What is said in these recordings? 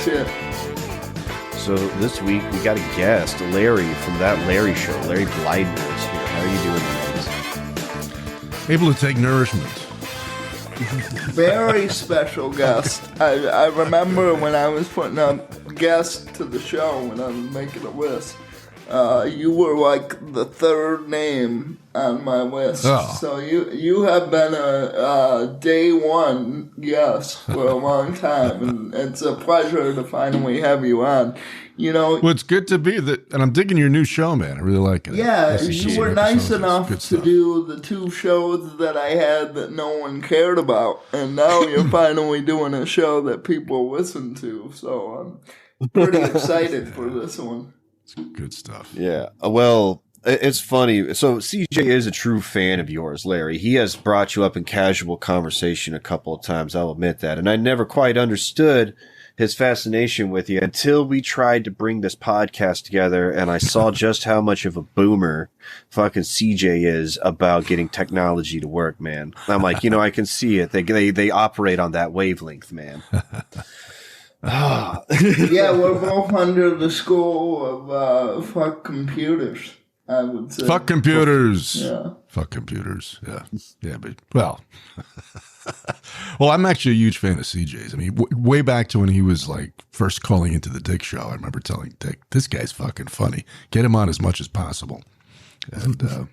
shit. So this week we got a guest, Larry from That Larry Show. Larry Blyden is here. How are you doing, guys? Able to take nourishment. Very special guest. I remember when I was putting up guests to the show, when I was making a list, you were like the third name on my list. Oh. So you have been a day one guest for a long time, and it's a pleasure to finally have you on. You know, Well, it's good to be that, and I'm digging your new show, man. I really like it. yeah, This is you were episodes. nice It's enough good to stuff. do the two shows that I had that no one cared about, and now you're finally doing a show that people listen to. So I'm pretty excited for this one. It's good stuff. Yeah. Well, it's funny. So CJ is a true fan of yours, Larry. He has brought you up in casual conversation a couple of times. I'll admit that. And I never quite understood his fascination with you until we tried to bring this podcast together, and I saw just how much of a boomer fucking CJ is about getting technology to work, man. I'm like, I can see it. They operate on that wavelength, man. Yeah, we're both under the school of fuck computers, I would say. Fuck computers. Yeah. Fuck computers. Yeah. Yeah, but, well. Well, I'm actually a huge fan of CJ's. I mean, way back to when he was like first calling into the Dick Show, I remember telling Dick, this guy's fucking funny. Get him on as much as possible. And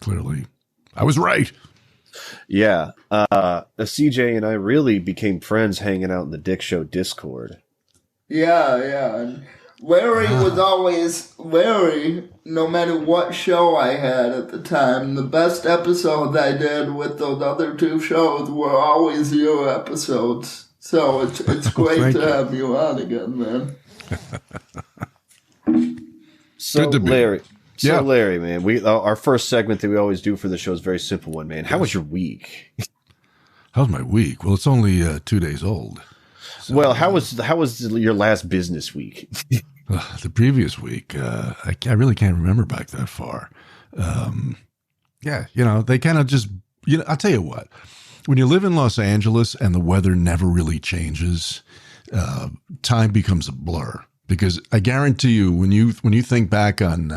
clearly, I was right. Yeah. CJ and I really became friends hanging out in the Dick Show Discord. Yeah. And Larry was always Larry, no matter what show I had at the time. The best episodes I did with those other two shows were always your episodes. So it's great Thank to you. have you on again, man. So Good to be. Larry. So Yeah. Larry, man, our first segment that we always do for the show is a very simple one, man. How was your week? How's my week? Well, it's only 2 days old. So, Well, how was your last business week? the previous week, I really can't remember back that far. Yeah, they kind of just, I'll tell you what, when you live in Los Angeles and the weather never really changes, time becomes a blur. Because I guarantee you, when you think back on,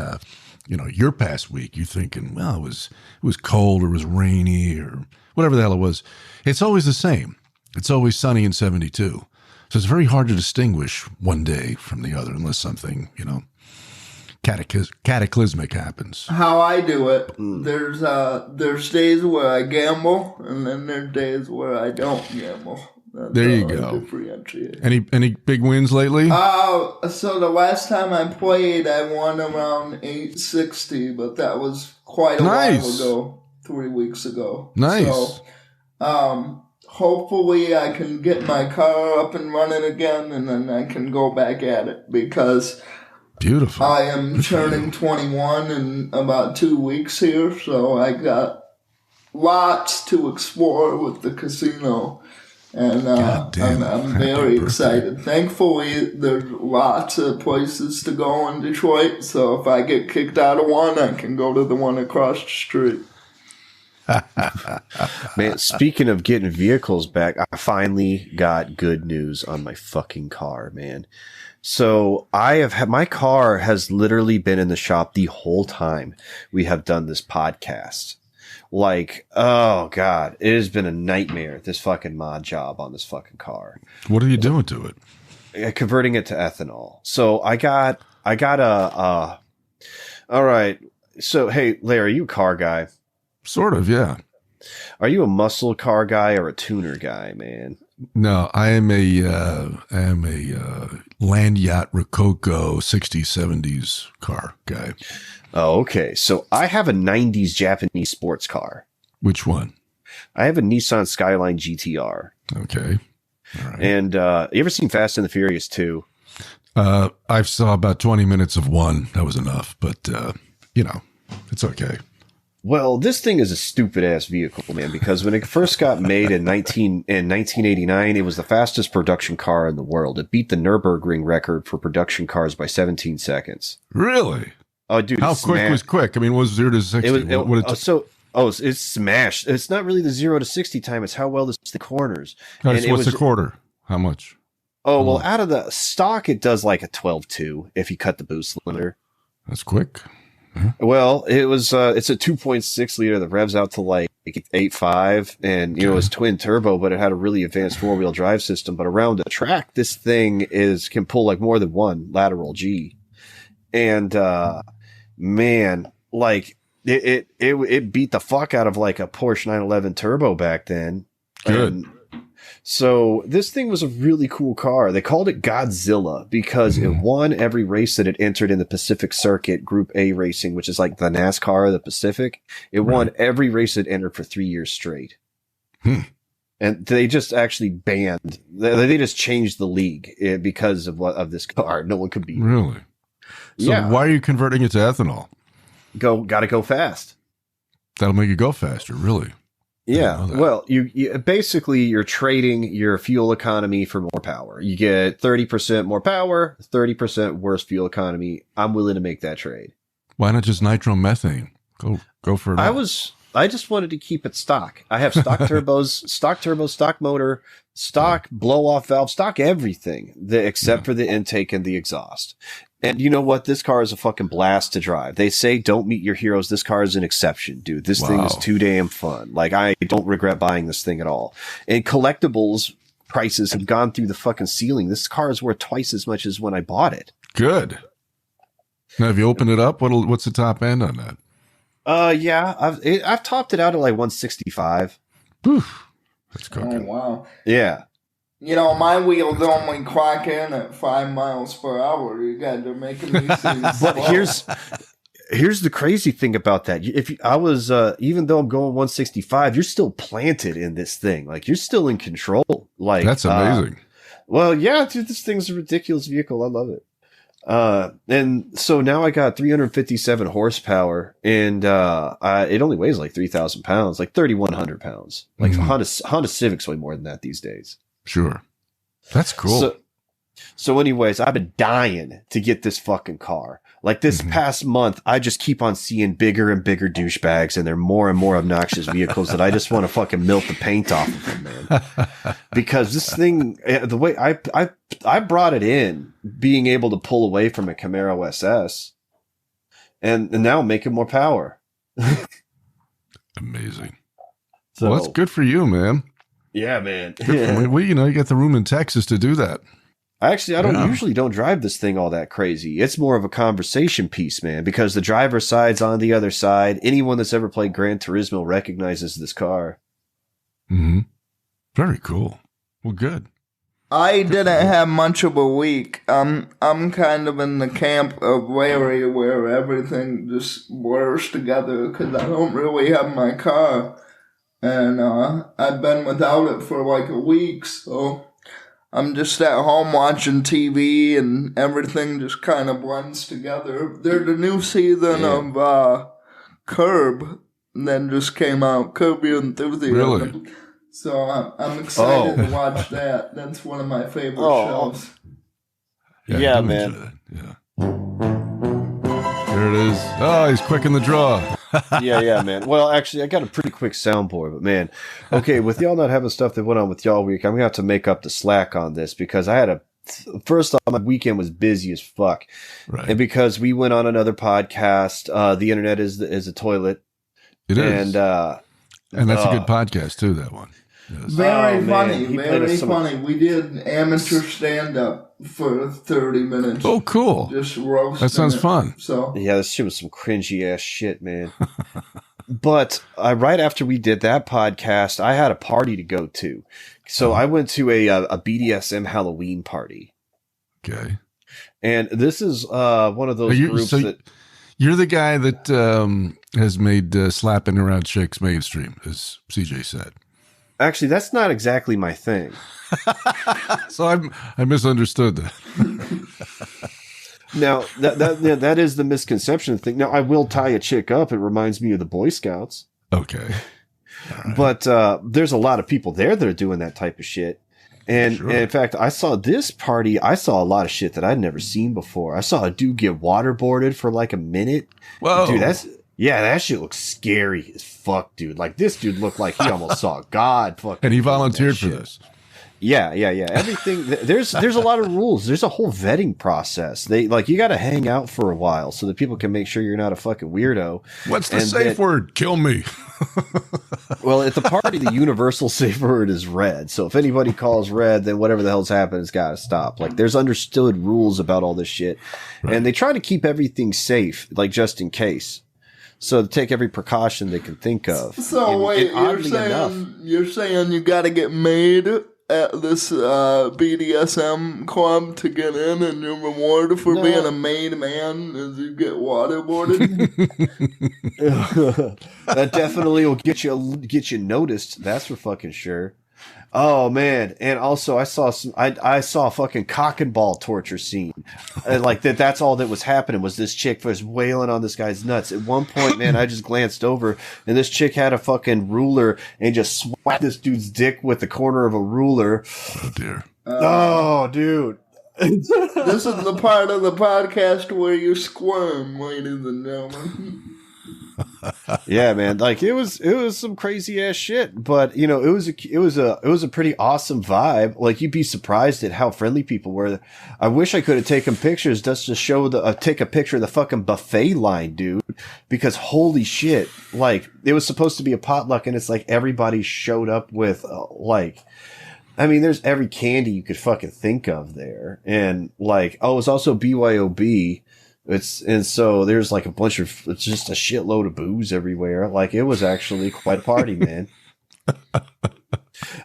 your past week, you're thinking, well, it was cold or it was rainy or whatever the hell it was. It's always the same. It's always sunny and 72. So it's very hard to distinguish one day from the other unless something, cataclysmic happens. How I do it, there's days where I gamble, and then there's days where I don't gamble. That's There you how I go. differentiate. Any big wins lately? So the last time I played, I won around 860, but that was quite a while Nice. ago, 3 weeks ago. Nice. So, hopefully I can get my car up and running again, and then I can go back at it, because Beautiful. I am turning 21 in about 2 weeks here, so I got lots to explore with the casino. And God damn. I'm Happy very birthday. excited. Thankfully, there's lots of places to go in Detroit, so if I get kicked out of one, I can go to the one across the street. Man, speaking of getting vehicles back, I finally got good news on my fucking car, man. So my car has literally been in the shop the whole time we have done this podcast. Like, oh God, it has been a nightmare, this fucking mod job on this fucking car. What are you doing to it? Converting it to ethanol. So I got all right. So, hey, Larry, are you a car guy? Sort of, yeah. Are you a muscle car guy or a tuner guy, man? No, I am a land yacht Rococo 60s, 70s car guy. Oh, okay. So I have a 90s Japanese sports car. Which one? I have a Nissan Skyline GTR. Okay. All right. And you ever seen Fast and the Furious 2? I saw about 20 minutes of one. That was enough, but it's okay. Well, this thing is a stupid ass vehicle, man, because when it first got made in 1989, it was the fastest production car in the world. It beat the Nürburgring record for production cars by 17 seconds. Really? Oh, dude. How quick was quick? I mean, was 0 to 60? It's smashed. It's not really the 0 to 60 time. It's how well the corners. What's And it was the quarter? How much? Oh, well, out of the stock, it does like a 12.2 if you cut the boost cylinder. That's quick. Well, it's a 2.6 liter that revs out to like 8.5, and you know it's twin turbo, but it had a really advanced 4-wheel drive system. But around the track, this thing can pull like more than one lateral G, and man, like it beat the fuck out of like a Porsche 911 turbo back then. Good. And so this thing was a really cool car. They called it Godzilla because it won every race that it entered in the Pacific Circuit Group A racing, which is like the NASCAR of the Pacific. It won every race it entered for 3 years straight. And they just actually banned. They just changed the league because of this car. No one could beat it. Really? So why are you converting it to ethanol? Gotta go fast. That'll make it go faster, really. Yeah. Well, you basically you're trading your fuel economy for more power. You get 30% more power, 30% worse fuel economy. I'm willing to make that trade. Why not just nitromethane? Go for it. I just wanted to keep it stock. I have stock turbos, stock motor, stock blow off valve, stock everything except for the intake and the exhaust. And you know what? This car is a fucking blast to drive. They say don't meet your heroes. This car is an exception, dude. This thing is too damn fun. Like, I don't regret buying this thing at all. And collectibles prices have gone through the fucking ceiling. This car is worth twice as much as when I bought it. Good. Now, have you opened it up? What's the top end on that? Yeah, I've topped it out at like 165. That's cooking. Oh, wow. Yeah. You know, my wheels only clock in at 5 miles per hour. You guys are making me see. But here's the crazy thing about that. Even though I'm going 165, you're still planted in this thing. Like, you're still in control. Like, that's amazing. Well, yeah, dude, this thing's a ridiculous vehicle. I love it. And so now I got 357 horsepower, and it only weighs like 3,000 pounds, like 3,100 pounds. Like Honda Civics weigh more than that these days. Sure. That's cool. So anyways, I've been dying to get this fucking car. Like this past month, I just keep on seeing bigger and bigger douchebags, and they're more and more obnoxious vehicles that I just want to fucking melt the paint off of them, man. Because this thing, the way I brought it in, being able to pull away from a Camaro SS, and now I'm making more power. Amazing. Well, that's good for you, man. Yeah, man. Well, you got the room in Texas to do that. I usually don't drive this thing all that crazy. It's more of a conversation piece, man, because the driver's side's on the other side. Anyone that's ever played Gran Turismo recognizes this car. Very cool. Well, good. I didn't have much of a week. I'm kind of in the camp of Larry where everything just blurs together because I don't really have my car. And I've been without it for like a week, so I'm just at home watching TV and everything just kind of blends together. There's a new season of Curb that just came out, Curb Your Enthusiasm. Really? So I'm excited to watch that. That's one of my favorite shows. Yeah, man. Yeah. There it is. Oh, he's quick in the draw. Yeah, man. Well, actually, I got a pretty quick soundboard, but man, okay, with y'all not having stuff that went on with y'all week, I'm gonna have to make up the slack on this because I had first off, my weekend was busy as fuck, right? And because we went on another podcast, the internet is a toilet. It is, and that's a good podcast too. That one. Yes. Very funny. We did amateur stand-up for 30 minutes. Oh, cool. Just roasting. That sounds fun. So yeah, this shit was some cringy ass shit, man. But right after we did that podcast, I had a party to go to. So I went to a BDSM Halloween party. Okay. And this is one of those groups that... You're the guy that has made slapping around chicks mainstream, as CJ said. Actually, that's not exactly my thing. So I misunderstood that. Now, that is the misconception thing. Now, I will tie a chick up. It reminds me of the Boy Scouts. Okay. Right. But there's a lot of people there that are doing that type of shit. And in fact, I saw this party. I saw a lot of shit that I'd never seen before. I saw a dude get waterboarded for like a minute. Whoa. Dude, that shit looks scary as fuck, dude. Like, this dude looked like he almost saw God. Fucking. And he volunteered for this. Yeah. Everything there's a lot of rules. There's a whole vetting process. They you got to hang out for a while so that people can make sure you're not a fucking weirdo. What's the safe word? Kill me. Well, at the party, the universal safe word is red. So if anybody calls red, then whatever the hell's happened has got to stop. Like there's understood rules about all this shit, right. And they try to keep everything safe, like just in case. So take every precaution they can think of. So wait, you're saying you got to get made at this BDSM club to get in, and your reward for being a made man is you get waterboarded? That definitely will get you noticed. That's for fucking sure. Oh man, and also I saw a fucking cock and ball torture scene. That's all that was happening was this chick was wailing on this guy's nuts. At one point, man, I just glanced over and this chick had a fucking ruler and just swapped this dude's dick with the corner of a ruler. Oh dear. Oh dude. This is the part of the podcast where you squirm, ladies and gentlemen. Yeah, man. Like it was some crazy ass shit, but it was a pretty awesome vibe. Like you'd be surprised at how friendly people were. I wish I could have taken pictures just to show take a picture of the fucking buffet line, dude, because holy shit. Like it was supposed to be a potluck and it's like everybody showed up with there's every candy you could fucking think of there. And it was also BYOB. So there's like it's just a shitload of booze everywhere. Like it was actually quite a party, man.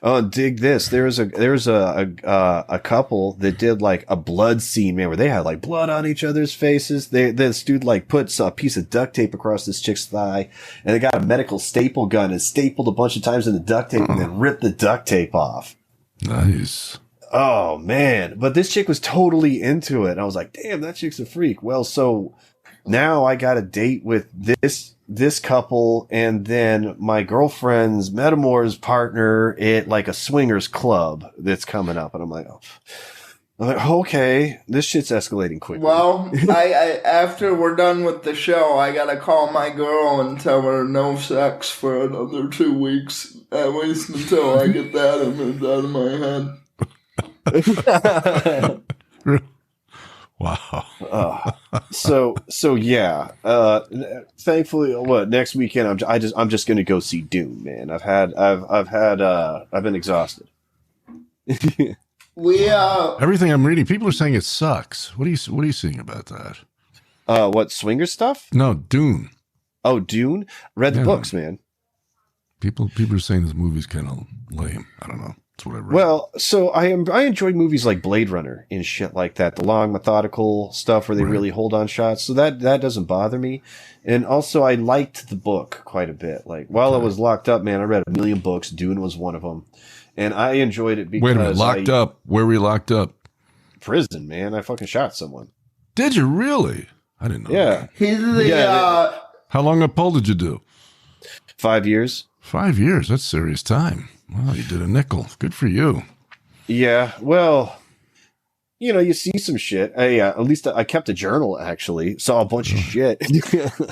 Oh, dig this. There's a couple that did like a blood scene, man, where they had like blood on each other's faces. This dude puts a piece of duct tape across this chick's thigh and they got a medical staple gun and stapled a bunch of times in the duct tape and then ripped the duct tape off. Nice. Oh man, but this chick was totally into it. I was like, damn, that chick's a freak. Well, so now I got a date with this couple and then my girlfriend's Metamor's partner at like a swingers club that's coming up. And I'm like, okay, this shit's escalating quickly. Well, I after we're done with the show, I gotta call my girl and tell her no sex for another 2 weeks, at least until I get that image out of my head. Wow. So yeah. Thankfully, next weekend I'm just gonna go see Dune, man. I've been exhausted. Everything I'm reading, people are saying it sucks. What are you seeing about that? What swinger stuff? No, Dune. Oh, Dune. Read the books, man. People are saying this movie's kind of lame. I don't know. That's what I read. Well, so I enjoy movies like Blade Runner and shit like that, the long methodical stuff where they really hold on shots. So that doesn't bother me. And also I liked the book quite a bit. Like while I was locked up, man, I read a million books. Dune was one of them. And I enjoyed it because wait a minute, locked up? Where were you locked up? Prison, man. I fucking shot someone. Did you really? I didn't know. Yeah. That. How long a poll did you do? 5 years. 5 years. That's serious time. Wow, you did a nickel. Good for you. Yeah. Well, you see some shit. At least I kept a journal, actually. Saw a bunch of shit.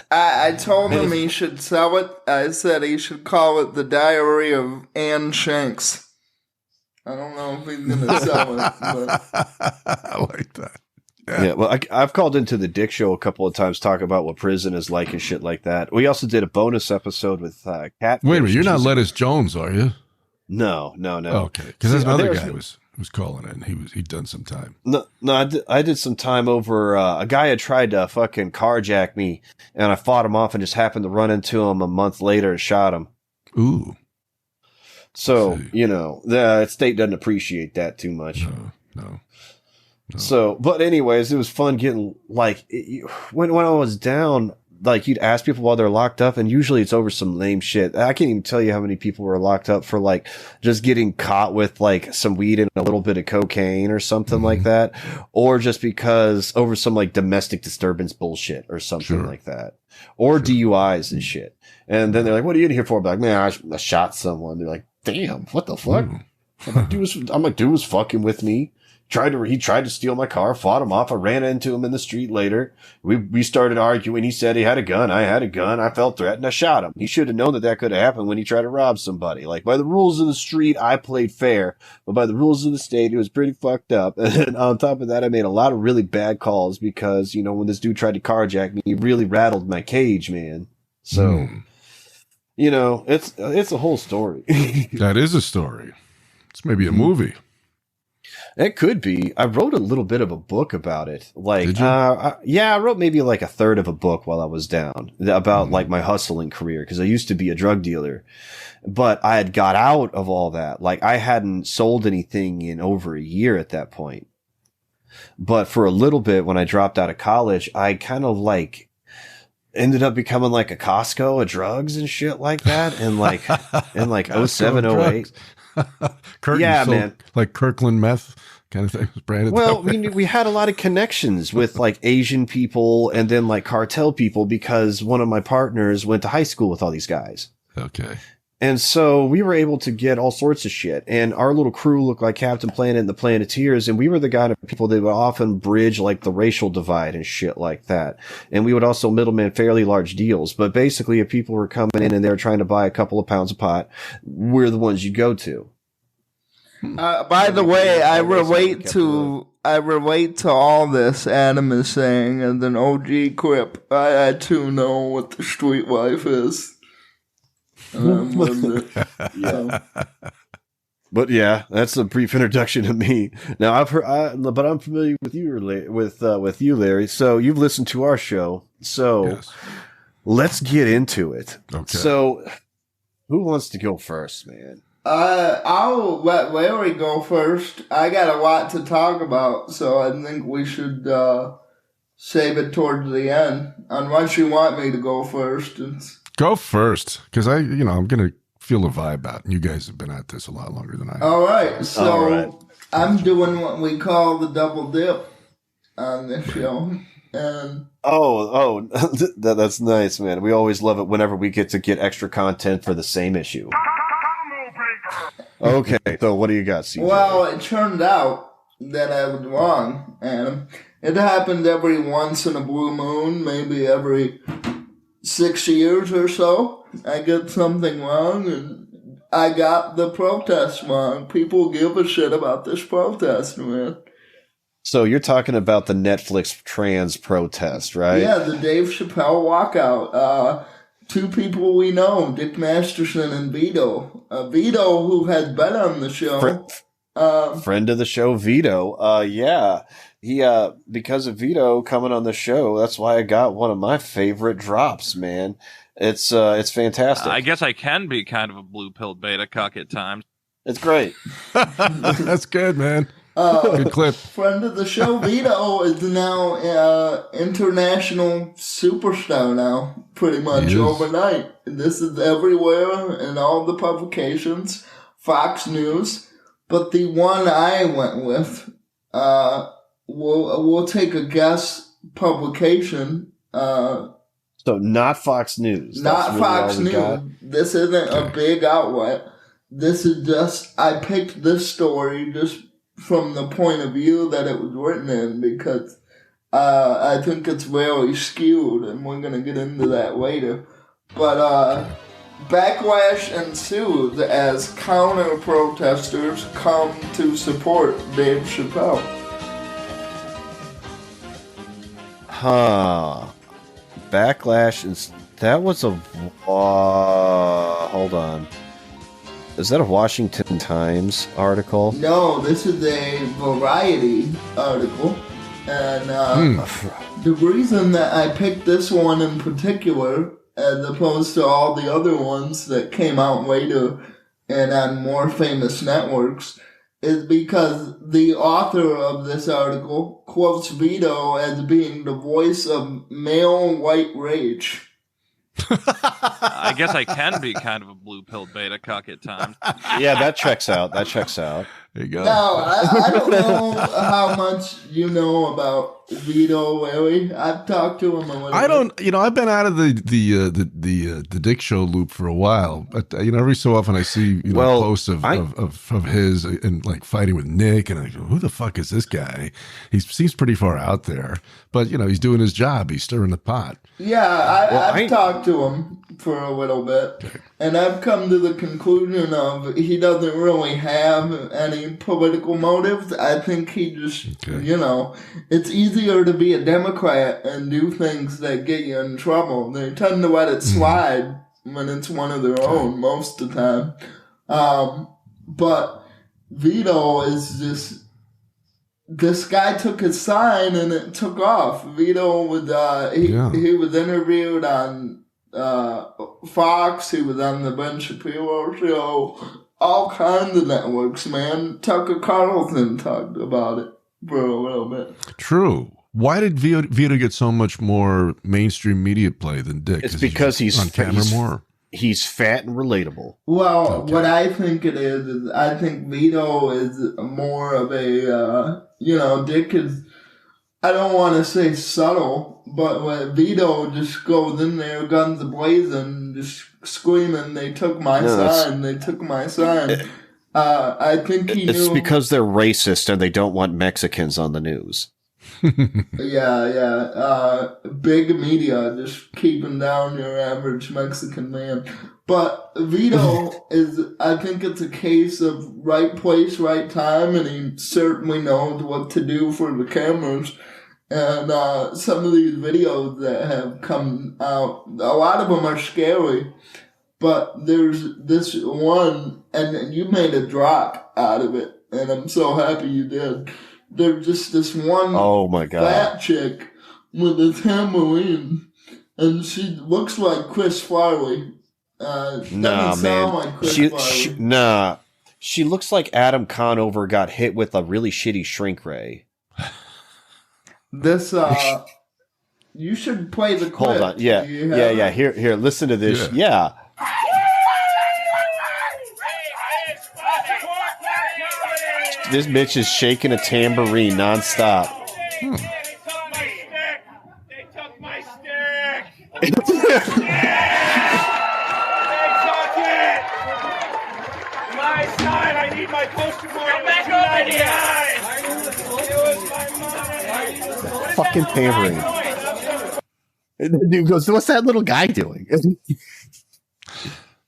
I told him he should sell it. I said he should call it The Diary of Anne Shanks. I don't know if he's going to sell it. But. I like that. Yeah, well, I've called into the Dick Show a couple of times, talk about what prison is like and shit like that. We also did a bonus episode with Cat. Wait a minute, you're not Lettuce Jones, are you? No. Okay, because there's another guy was calling in. He'd done some time. No, I did some time over. A guy had tried to fucking carjack me, and I fought him off and just happened to run into him a month later and shot him. Ooh. So the state doesn't appreciate that too much. No. So, but anyways, it was fun getting when I was down, you'd ask people while they're locked up and usually it's over some lame shit. I can't even tell you how many people were locked up for just getting caught with some weed and a little bit of cocaine or something like that. Or just because over some domestic disturbance bullshit or something like that. Or DUIs and shit. And then they're like, what are you in here for? I'm like, man, I shot someone. They're like, damn, what the fuck? I'm like, dude was fucking with me. he tried to steal my car, fought him off. I ran into him in the street later. We started arguing. He said he had a gun. I had a gun. I felt threatened. I shot him. He should have known that could have happened when he tried to rob somebody. Like, by the rules of the street, I played fair, but by the rules of the state, it was pretty fucked up. And on top of that, I made a lot of really bad calls because, when this dude tried to carjack me, he really rattled my cage, man. So, it's a whole story. That is a story. It's maybe a movie. It could be. I wrote a little bit of a book about it. Like, Did you? I wrote maybe like a third of a book while I was down about like my hustling career. Cause I used to be a drug dealer, but I had got out of all that. Like, I hadn't sold anything in over a year at that point. But for a little bit, when I dropped out of college, I kind of like ended up becoming like a Costco of drugs and shit like that. And like, in like 07, 08. Yeah, man. Like Kirkland meth kind of thing was branded. Well, we had a lot of connections with like Asian people and then like cartel people because one of my partners went to high school with all these guys. Okay. And so we were able to get all sorts of shit. And our little crew looked like Captain Planet and the Planeteers. And we were the kind of people that would often bridge like the racial divide and shit like that. And we would also middleman fairly large deals. But basically, if people were coming in and they were trying to buy a couple of pounds of pot, we're the ones you'd go to. By the way, I relate to all this Adam is saying, and then OG Quip. I too know what the street life is. And lived it. So. But yeah, that's a brief introduction to me. Now I've heard, but I'm familiar with you, Larry. So you've listened to our show. So Yes. Let's get into it. Okay. So who wants to go first, man? I'll let Larry go first. I got a lot to talk about, so I think we should save it towards the end. Unless you want me to go first. Go first, because I'm going to feel a vibe out. And you guys have been at this a lot longer than I have. All right, so I'm doing what we call the double dip on this show. And that's nice, man. We always love it whenever we get extra content for the same issue. Okay, so what do you got, CJ? Well, it turned out that I was wrong, Adam. It happened every once in a blue moon, maybe every 6 years or so. I get something wrong, and I got the protest wrong. People give a shit about this protest, man. So you're talking about the Netflix trans protest, right? Yeah, the Dave Chappelle walkout. Two people we know, Dick Masterson and Vito. Vito, who had been on the show. Friend of the show, Vito. Yeah. He, because of Vito coming on the show, that's why I got one of my favorite drops, man. It's fantastic. I guess I can be kind of a blue-pilled beta cuck at times. It's great. That's good, man. Good clip. Friend of the show, Vito, is now international superstar now, pretty much overnight. This is everywhere in all the publications, Fox News. But the one I went with, we'll take a guess publication. So not Fox News. Not really Fox News. got? This isn't a big outlet. This is just, I picked this story just from the point of view that it was written in because I think it's very skewed, and we're going to get into that later. But backlash ensued as counter-protesters come to support Dave Chappelle. Huh. Backlash and that was a hold on. Is that a Washington Times article? No, this is a Variety article. And the reason that I picked this one in particular, as opposed to all the other ones that came out later and on more famous networks, is because the author of this article quotes Vito as being the voice of male white rage. I guess I can be kind of a blue-pilled beta cuck at times. Yeah, that checks out. There you go. No, I don't know how much you know about Vito, Larry. I've talked to him a little I don't, bit. I've been out of the Dick Show loop for a while, but every so often I see posts of his and like fighting with Nick, and I go, who the fuck is this guy? He seems pretty far out there, but he's doing his job. He's stirring the pot. Yeah, I've talked to him for a little bit, and I've come to the conclusion of he doesn't really have any political motives. I think he just, it's easier to be a Democrat and do things that get you in trouble. They tend to let it slide when it's one of their own most of the time. But Vito is just... This guy took his sign and it took off. Vito was he was interviewed on Fox. He was on the Ben Shapiro show. All kinds of networks, man. Tucker Carlson talked about it for a little bit. True. Why did Vito get so much more mainstream media play than Dick? It's because he's on camera more. He's fat and relatable. Well, what I think it is I think Vito is more of a, Dick is, I don't want to say subtle, but when Vito just goes in there, guns a-blazing, just screaming, they took my sign. I think he knew. It's because they're racist and they don't want Mexicans on the news. Yeah. Big media just keeping down your average Mexican man. But Vito I think it's a case of right place, right time, and he certainly knows what to do for the cameras. And some of these videos that have come out, a lot of them are scary. But there's this one, and you made a drop out of it, and I'm so happy you did. There's just this one fat chick with a tambourine, and she looks like Chris Farley. Nah, man. Like Chris Farley. She looks like Adam Conover got hit with a really shitty shrink ray. This, you should play the clip. Hold on. Yeah. Here, listen to this. Yeah. This bitch is shaking a tambourine nonstop. They took my stick. They took it. My sign. I need my poster board. Come back over here. It was my money. Fucking tambourine. And the dude goes, "What's that little guy doing?"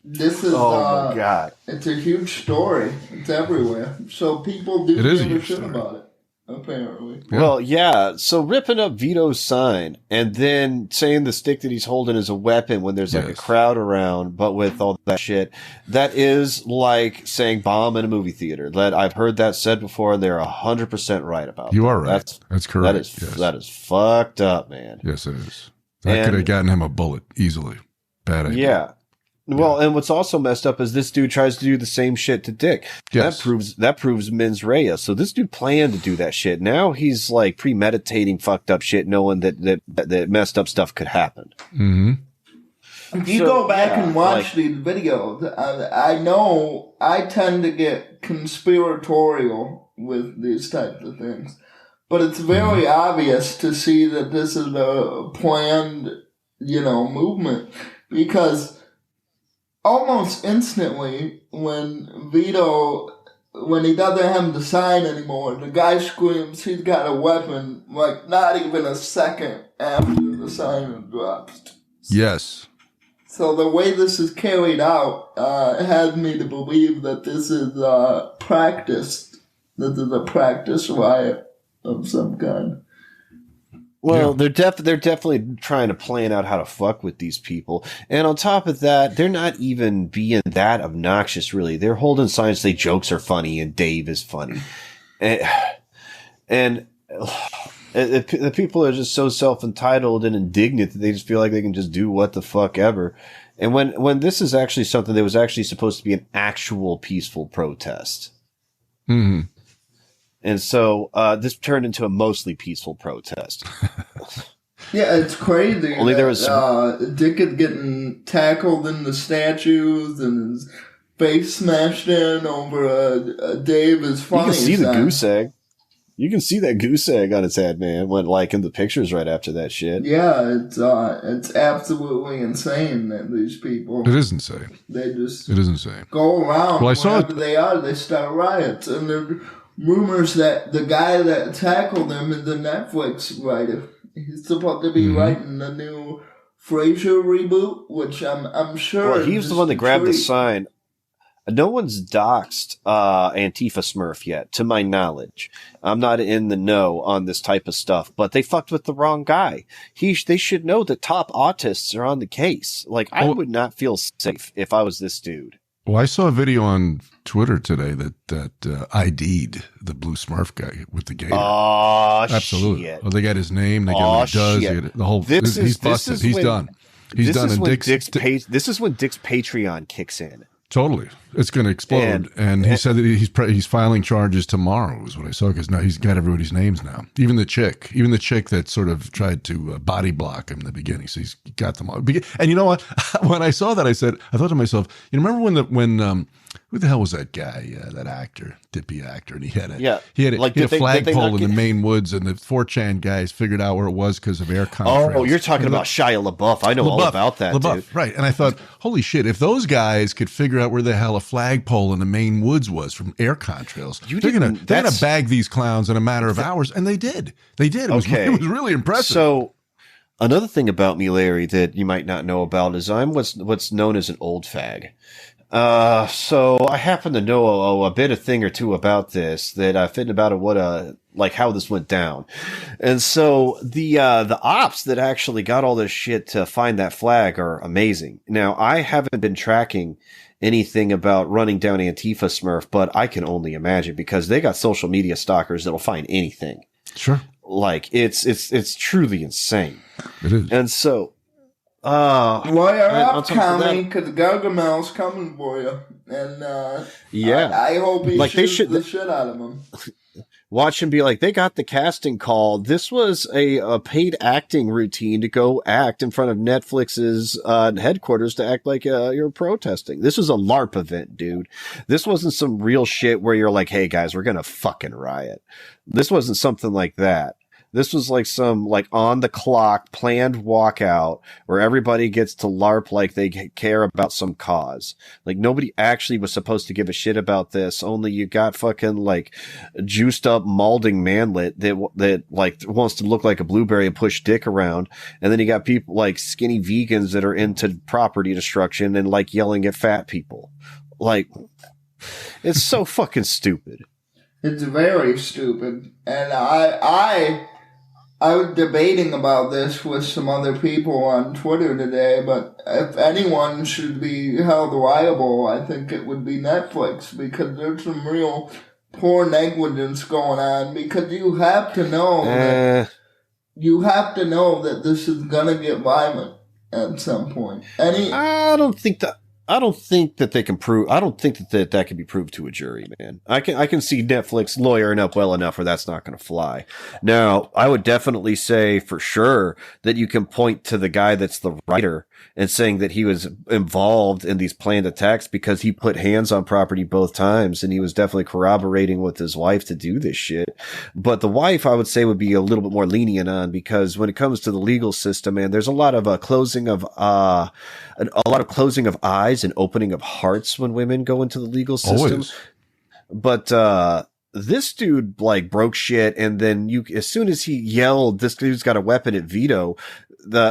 This is, my God. It's a huge story. It's everywhere. So people do give a shit about it, apparently. Yeah. Well, yeah. So ripping up Vito's sign and then saying the stick that he's holding is a weapon when there's like a crowd around, but with all that shit, that is like saying bomb in a movie theater. I've heard that said before, and they're 100% right about You are right. That's correct. That is fucked up, man. Yes, it is. That could have gotten him a bullet easily. Bad idea. Yeah. Well, and what's also messed up is this dude tries to do the same shit to Dick. Yes. That proves mens rea. So this dude planned to do that shit. Now he's like premeditating fucked up shit, knowing that messed up stuff could happen. Mm-hmm. If you go back and watch these videos, I know I tend to get conspiratorial with these types of things, but it's very obvious to see that this is a planned, movement, because almost instantly, when he doesn't have the sign anymore, the guy screams he's got a weapon, like not even a second after the sign drops. Yes. So the way this is carried out has me to believe that this is practiced. This is a practice riot of some kind. Well, they're definitely trying to plan out how to fuck with these people. And on top of that, they're not even being that obnoxious, really. They're holding signs say jokes are funny and Dave is funny. And the people are just so self-entitled and indignant that they just feel like they can just do what the fuck ever. And when this is actually something that was actually supposed to be an actual peaceful protest. Mm-hmm. And so this turned into a mostly peaceful protest. Yeah, it's crazy. Only there was Dick is getting tackled in the statues, and face smashed in over a Dave is funny. You can see the sign. goose egg. You can see that goose egg on its head, man. When like in the pictures right after that shit. Yeah, it's absolutely insane that these people. It is insane. They just It is insane. go around Well, I saw wherever they are. They start riots, and there are rumors that the guy that tackled him is the Netflix writer. He's supposed to be writing the new Frasier reboot, which I'm sure. Well, he was the one that grabbed the sign. No one's doxed Antifa Smurf yet, to my knowledge. I'm not in the know on this type of stuff, but they fucked with the wrong guy. They should know that top autists are on the case. Like, I would not feel safe if I was this dude. Well, I saw a video on Twitter today that ID'd the blue Smurf guy with the gator. Oh, absolutely. Shit. Well, they got his name. They got what he does. They got the whole. He's busted. He's done. He's done. And This is when Dick's Patreon kicks in. Totally, it's going to explode. And he said that he's filing charges tomorrow. Is what I saw, because now he's got everybody's names now. Even the chick that sort of tried to body block him in the beginning. So he's got them all. And you know what? When I saw that, I thought to myself, you remember when who the hell was that guy? That actor, dippy actor, and he had a flagpole in the Maine woods, and the 4chan guys figured out where it was because of air contrails. Oh, you're talking about Shia LaBeouf. I know all about that, dude. Right. And I thought, holy shit, if those guys could figure out where the hell a flagpole in the Maine woods was from air contrails, they're gonna bag these clowns in a matter of hours, and they did. It was really impressive. So another thing about me, Larry, that you might not know about is I'm what's known as an old fag. So I happen to know a bit, a thing or two about this, that I fit about how this went down. And so the ops that actually got all this shit to find that flag are amazing. Now, I haven't been tracking anything about running down Antifa Smurf, but I can only imagine, because they got social media stalkers that'll find anything. Sure. Like, it's truly insane. It is. And so, lawyer up, Tommy, because Gargamel's coming for you. And, I hope he shoots the shit out of him. Watch him be like, they got the casting call. This was a paid acting routine to go act in front of Netflix's headquarters to act like you're protesting. This was a LARP event, dude. This wasn't some real shit where you're like, hey, guys, we're going to fucking riot. This wasn't something like that. This was like some on the clock planned walkout where everybody gets to LARP like they care about some cause. Like, nobody actually was supposed to give a shit about this. Only you got fucking juiced up malding manlet that wants to look like a blueberry and push dick around. And then you got people like skinny vegans that are into property destruction and yelling at fat people. It's so fucking stupid. It's very stupid. And I was debating about this with some other people on Twitter today, but if anyone should be held liable, I think it would be Netflix, because there's some real poor negligence going on, because you have to know that this is gonna get violent at some point. I don't think that they can prove. I don't think that can be proved to a jury, man. I can see Netflix lawyering up well enough where that's not going to fly. Now, I would definitely say for sure that you can point to the guy that's the writer and saying that he was involved in these planned attacks because he put hands on property both times, and he was definitely corroborating with his wife to do this shit. But the wife, I would say, would be a little bit more lenient on, because when it comes to the legal system, man, there's a lot of closing of eyes and opening of hearts when women go into the legal system. Always. But this dude broke shit, and then as soon as he yelled, "This dude's got a weapon" at Vito,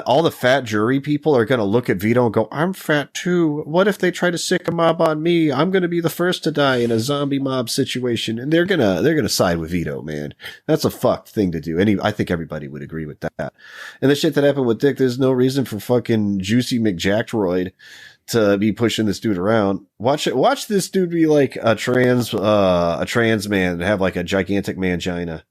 all the fat jury people are gonna look at Vito and go, "I'm fat too. What if they try to sick a mob on me? I'm gonna be the first to die in a zombie mob situation." And they're gonna side with Vito, man. That's a fucked thing to do. I think everybody would agree with that. And the shit that happened with Dick, there's no reason for fucking Juicy McJackroyd to be pushing this dude around. Watch this dude be like a trans man and have a gigantic mangina.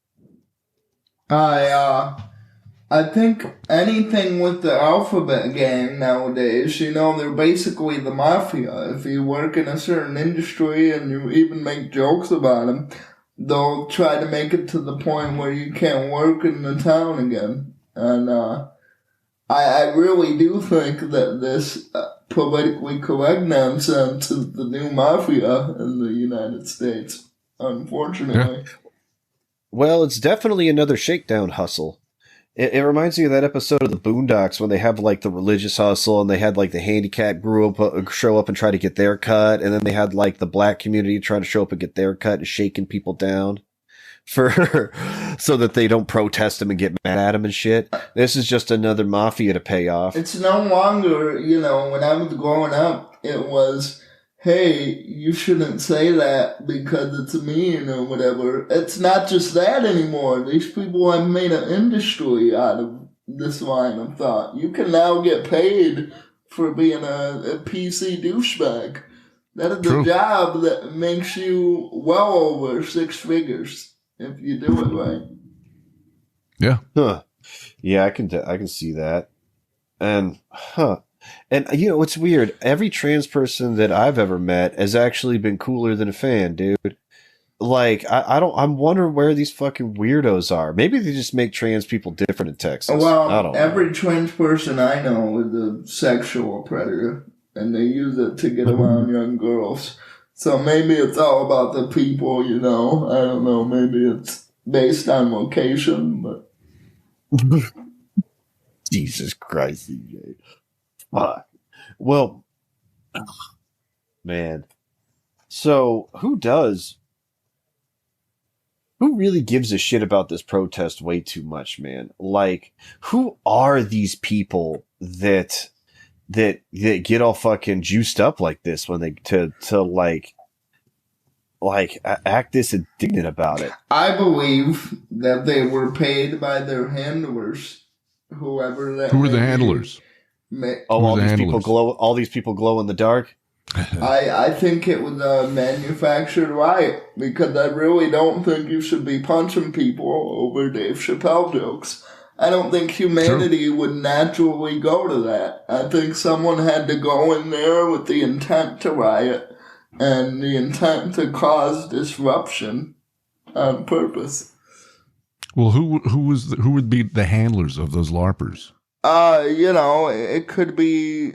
I think anything with the Alphabet Gang nowadays, they're basically the mafia. If you work in a certain industry and you even make jokes about them, they'll try to make it to the point where you can't work in the town again. And I really do think that this politically correct nonsense is the new mafia in the United States, unfortunately. Well, it's definitely another shakedown hustle. It reminds me of that episode of the Boondocks when they have like the religious hustle and they had like the handicapped show up and try to get their cut. And then they had like the black community trying to show up and get their cut and shaking people down so that they don't protest them and get mad at them and shit. This is just another mafia to pay off. It's no longer, when I was growing up, it was, hey, you shouldn't say that because it's mean or whatever. It's not just that anymore. These people have made an industry out of this line of thought. You can now get paid for being a PC douchebag. That is a job that makes you well over 6 figures if you do it right. Yeah. Huh. Yeah, I can see that. And And it's weird. Every trans person that I've ever met has actually been cooler than a fan, dude. Like, I'm wondering where these fucking weirdos are. Maybe they just make trans people different in Texas. Well, I don't know. every trans person I know is a sexual predator, and they use it to get around young girls. So maybe it's all about the people, I don't know. Maybe it's based on location, but... Jesus Christ, CJ. Fuck. Well, man. So, who really gives a shit about this protest way too much, man? Like, who are these people that get all fucking juiced up like this when they to act this indignant about it? I believe that they were paid by their handlers, whoever that. Who were the handlers? All these people glow in the dark. I think it was a manufactured riot because I really don't think you should be punching people over Dave Chappelle jokes. I don't think humanity would naturally go to that. I think someone had to go in there with the intent to riot and the intent to cause disruption on purpose. Well, who would be the handlers of those LARPers? It could be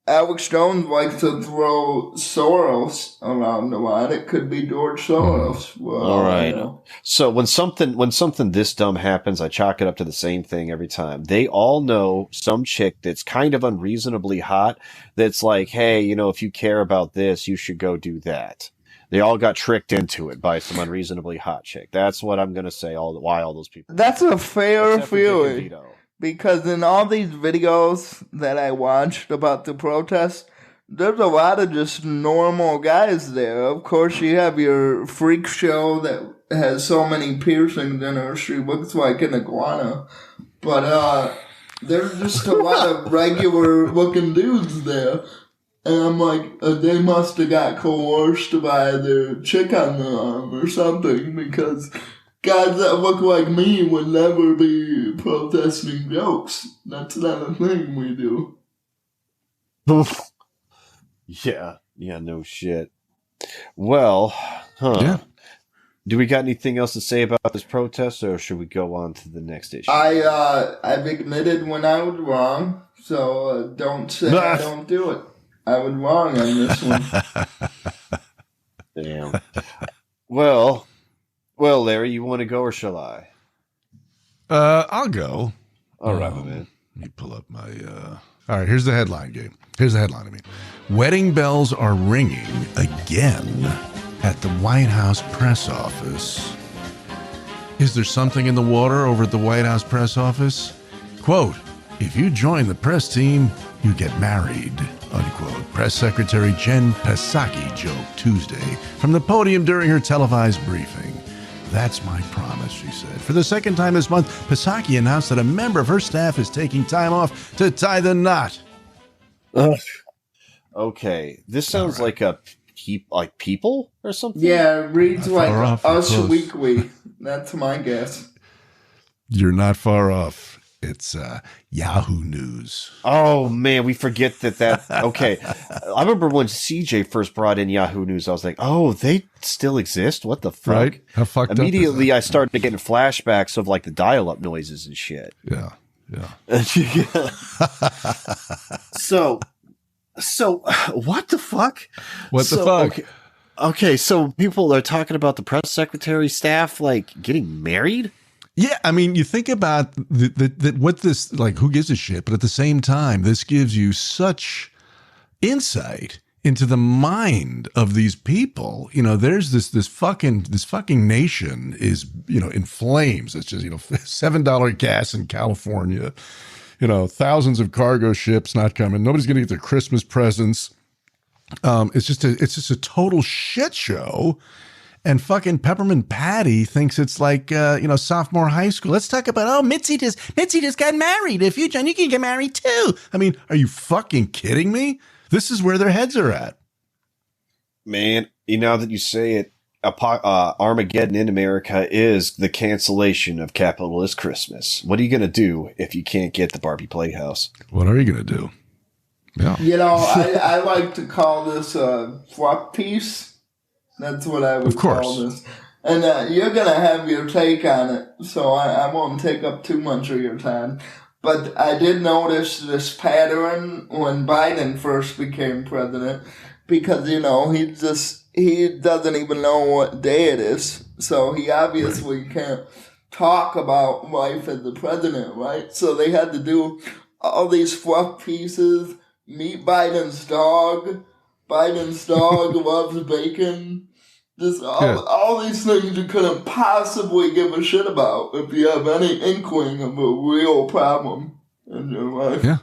Alex Jones likes to throw Soros around a lot. It could be George Soros. Well, all right. So when something this dumb happens, I chalk it up to the same thing every time. They all know some chick that's kind of unreasonably hot that's like, hey, if you care about this, you should go do that. They all got tricked into it by some unreasonably hot chick. That's what I'm going to say why all those people. That's a fair feeling. Because in all these videos that I watched about the protest, there's a lot of just normal guys there. Of course, you have your freak show that has so many piercings in her, she looks like an iguana. But there's just a lot of regular-looking dudes there. And I'm like, they must have got coerced by their chick on the arm or something, because guys that look like me would never be protesting jokes. That's not a thing we do. Yeah, no shit. Well, Yeah. Do we got anything else to say about this protest, or should we go on to the next issue? I've admitted when I was wrong, so don't say I don't do it. I was wrong on this one. Damn. Well, Larry, you want to go or shall I? I'll go. All right, man. Let me pull up my. All right, here's the headline, Gabe. Here's the headline. Wedding bells are ringing again at the White House press office. Is there something in the water over at the White House press office? Quote, if you join the press team, you get married. Unquote. Press Secretary Jen Psaki joked Tuesday from the podium during her televised briefing. That's my promise, she said. For the second time this month, Psaki announced that a member of her staff is taking time off to tie the knot. Okay, this sounds like a People or something? Yeah, it reads like Us close. Weekly. That's my guess. You're not far off. It's Yahoo News. Oh, man, we forget that. Okay. I remember when CJ first brought in Yahoo News, I was like, oh, they still exist? What the fuck? Right? How fucked Immediately, up I started getting flashbacks of like the dial-up noises and shit. Yeah. Yeah. So what the fuck? What the fuck? Okay, so people are talking about the press secretary staff like getting married? Yeah, I mean, you think about what this, like, who gives a shit? But at the same time, this gives you such insight into the mind of these people. You know, there's this fucking nation is, you know, in flames. It's just, you know, $7 gas in California, you know, thousands of cargo ships not coming. Nobody's going to get their Christmas presents. It's just a total shit show. And fucking Peppermint Patty thinks it's like, you know, sophomore high school. Let's talk about, Mitzi just got married. If you, John, you can get married too. I mean, are you fucking kidding me? This is where their heads are at. Man, now that you say it, Armageddon in America is the cancellation of capitalist Christmas. What are you going to do if you can't get the Barbie Playhouse? What are you going to do? Yeah. You know, I like to call this a fluff piece. That's what I would call this. And you're going to have your take on it, so I won't take up too much of your time. But I did notice this pattern when Biden first became president because, you know, he doesn't even know what day it is. So he obviously can't talk about life as the president, right? So they had to do all these fluff pieces. Meet Biden's dog. Biden's dog loves bacon. Just all these things you couldn't possibly give a shit about if you have any inkling of a real problem in your life. Yeah.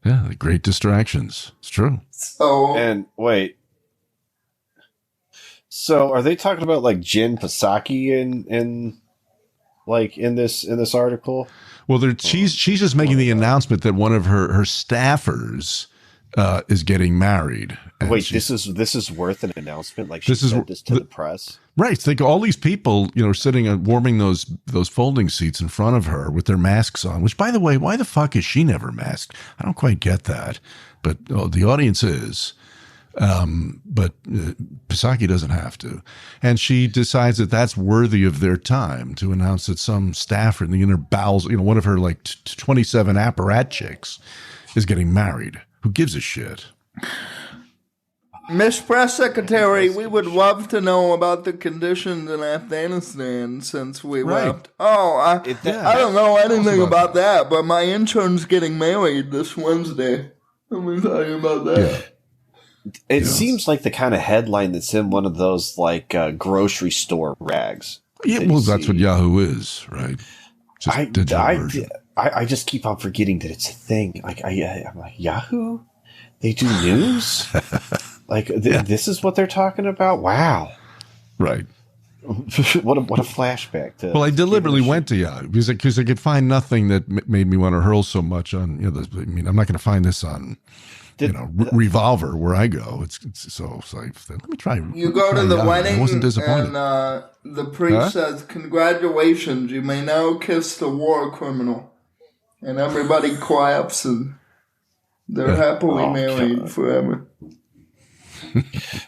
Yeah, the great distractions. It's true. So, and wait. So are they talking about like Jen Psaki in this article? Well, she's just making the announcement that one of her staffers is getting married. Wait, this is worth an announcement? Like she said this to the press? Right. It's like all these people, you know, sitting and warming those folding seats in front of her with their masks on, which, by the way, why the fuck is she never masked? I don't quite get that. But the audience is. But Psaki doesn't have to. And she decides that that's worthy of their time to announce that some staffer in the inner bowels, you know, one of her like 27 apparat chicks is getting married. Who gives a shit? Miss Press Secretary, we would love to know about the conditions in Afghanistan since we left. Oh, I don't know anything about that, but my intern's getting married this Wednesday. Let me tell you about that. Yeah. It seems like the kind of headline that's in one of those like grocery store rags. Yeah, well, that's what Yahoo is, right? Just digital version. I just keep on forgetting that it's a thing. Like I'm like, Yahoo? They do news? Like this is what they're talking about? Wow. Right. what a flashback to. Well, I deliberately went to Yahoo because I could find nothing that made me want to hurl so much on. You know, I mean, I'm not going to find this on. Revolver where I go. It's like, let me try. You go to the wedding, I wasn't disappointed. And the priest says, "Congratulations, you may now kiss the war criminal," and everybody claps, and they're happily married forever.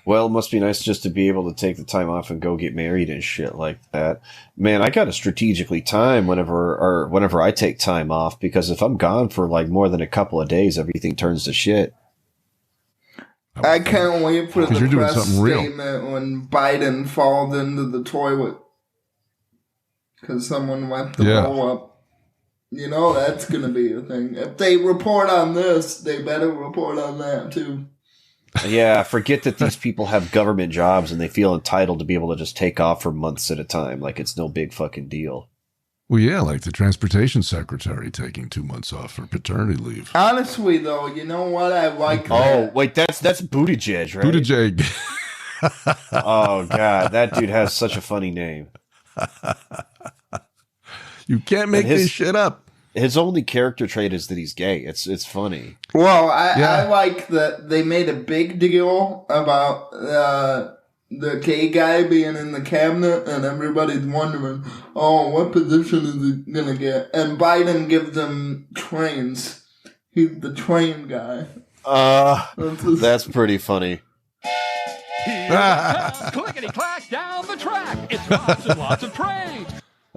Well, it must be nice just to be able to take the time off and go get married and shit like that. Man, I gotta strategically time whenever I take time off, because if I'm gone for like more than a couple of days, everything turns to shit. I can't wait for the press statement when Biden falls into the toilet because someone left the bowl up. You know, that's gonna be a thing. If they report on this, they better report on that too. Yeah, forget that these people have government jobs and they feel entitled to be able to just take off for months at a time. Like it's no big fucking deal. Well, yeah, like the transportation secretary taking 2 months off for paternity leave. Honestly, though, you know what? I like that. Oh, wait, that's Buttigieg, right? Buttigieg. Oh, God, that dude has such a funny name. You can't make this shit up. His only character trait is that he's gay. It's funny. Well, I like that they made a big deal about the gay guy being in the cabinet, and everybody's wondering, what position is he going to get? And Biden gives him trains. He's the train guy. That's pretty funny. Clickety-clack down the track. It's lots and lots of trains.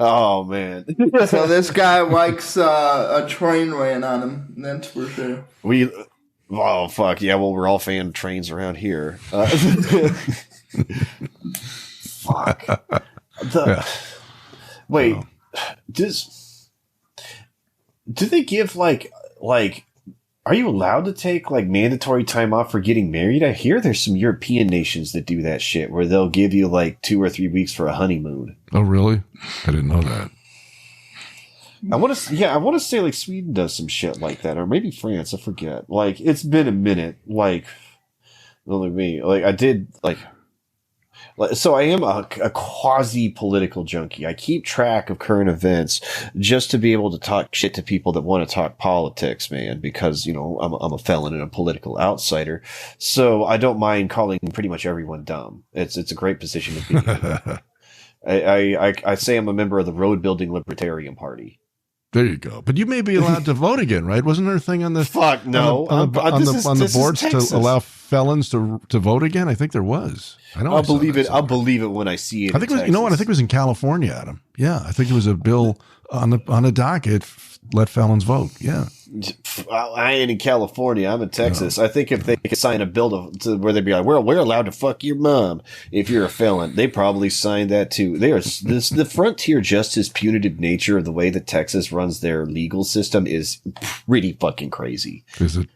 Oh man. So this guy likes a train ran on him. That's for sure. Oh fuck yeah! Well, we're all fan of trains around here. Fuck. Wait. Well. Do they give like? Are you allowed to take like mandatory time off for getting married? I hear there's some European nations that do that shit where they'll give you like 2 or 3 weeks for a honeymoon. Oh, really? I didn't know that. I want to say like Sweden does some shit like that, or maybe France. I forget. Like it's been a minute. Like only me. Like I did like. So I am a quasi-political junkie. I keep track of current events just to be able to talk shit to people that want to talk politics, man, because, you know, I'm a felon and a political outsider. So I don't mind calling pretty much everyone dumb. It's a great position to be in. I say I'm a member of the Road Building Libertarian Party. There you go. But you may be allowed to vote again, right? Wasn't there a thing on the fuck no on the boards to allow felons to vote again? I think there was. I'll believe it. I'll believe it when I see it. I think it was, you know what? I think it was in California, Adam. Yeah, I think it was a bill on the docket. Let felons vote. Yeah. I ain't in California. I'm in Texas. No. I think if they could sign a bill to where they'd be like, we're allowed to fuck your mom if you're a felon, they probably signed that too. The frontier justice punitive nature of the way that Texas runs their legal system is pretty fucking crazy. Is it?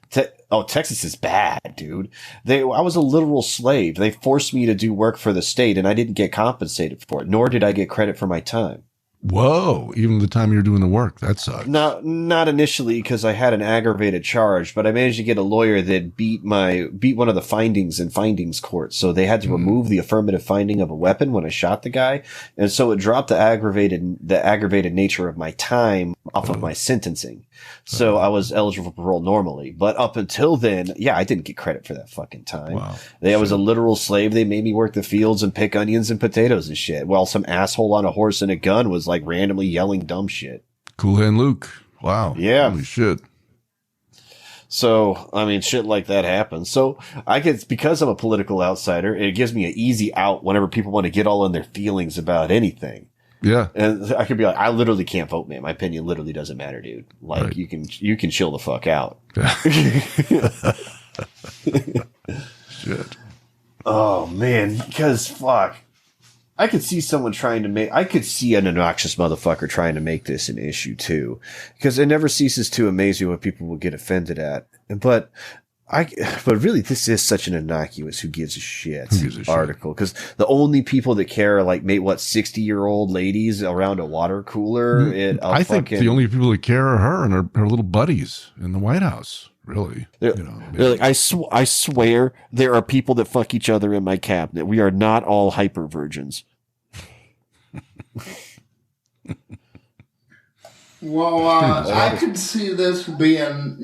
Texas is bad, dude. I was a literal slave. They forced me to do work for the state, and I didn't get compensated for it, nor did I get credit for my time. Whoa, even the time you're doing the work, that sucks. Not initially, because I had an aggravated charge, but I managed to get a lawyer that beat one of the findings in findings court. So they had to remove the affirmative finding of a weapon when I shot the guy. And so it dropped the aggravated nature of my time off of my sentencing. So I was eligible for parole normally. But up until then, yeah, I didn't get credit for that fucking time. Wow. I was a literal slave. They made me work the fields and pick onions and potatoes and shit, while some asshole on a horse and a gun was like randomly yelling dumb shit. Cool Hand Luke. Wow. Yeah. Holy shit. So, I mean, shit like that happens. So because I'm a political outsider, it gives me an easy out whenever people want to get all in their feelings about anything. Yeah. And I could be like, I literally can't vote, man. My opinion literally doesn't matter, dude. Like, right. you can chill the fuck out. Shit. Oh, man. Because, fuck. I could see an obnoxious motherfucker trying to make this an issue, too. Because it never ceases to amaze me what people will get offended at. But really, this is such an innocuous who gives a shit article, because the only people that care are like 60-year-old ladies around a water cooler. I think the only people that care are her and her little buddies in the White House. Really, they're like, I swear there are people that fuck each other in my cabinet. We are not all hyper virgins. Well, I could see this being,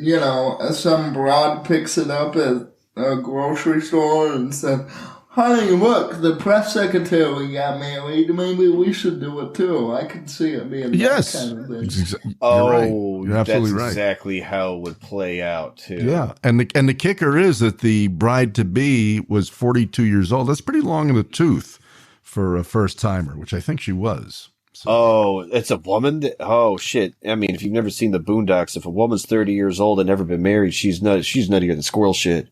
some broad picks it up at a grocery store and said, honey, look, the press secretary got married. Maybe we should do it too. I could see it being that kind of thing. You're right. You're absolutely right. That's exactly how it would play out too. Yeah, and the kicker is that the bride-to-be was 42 years old. That's pretty long in the tooth for a first-timer, which I think she was. So. Oh, it's a woman? Oh, shit. I mean, if you've never seen the Boondocks, if a woman's 30 years old and never been married, she's nuttier than squirrel shit.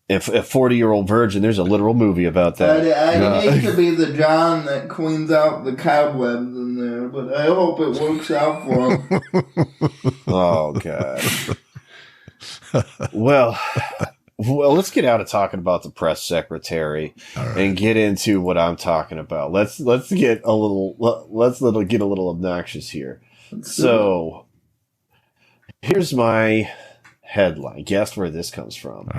If a 40-year-old virgin, there's a literal movie about that. I hate to be the John that cleans out the cobwebs in there, but I hope it works out for him. Oh, God. Well, let's get out of talking about the press secretary and get into what I'm talking about. Let's get a little obnoxious here. So, here's my headline. Guess where this comes from.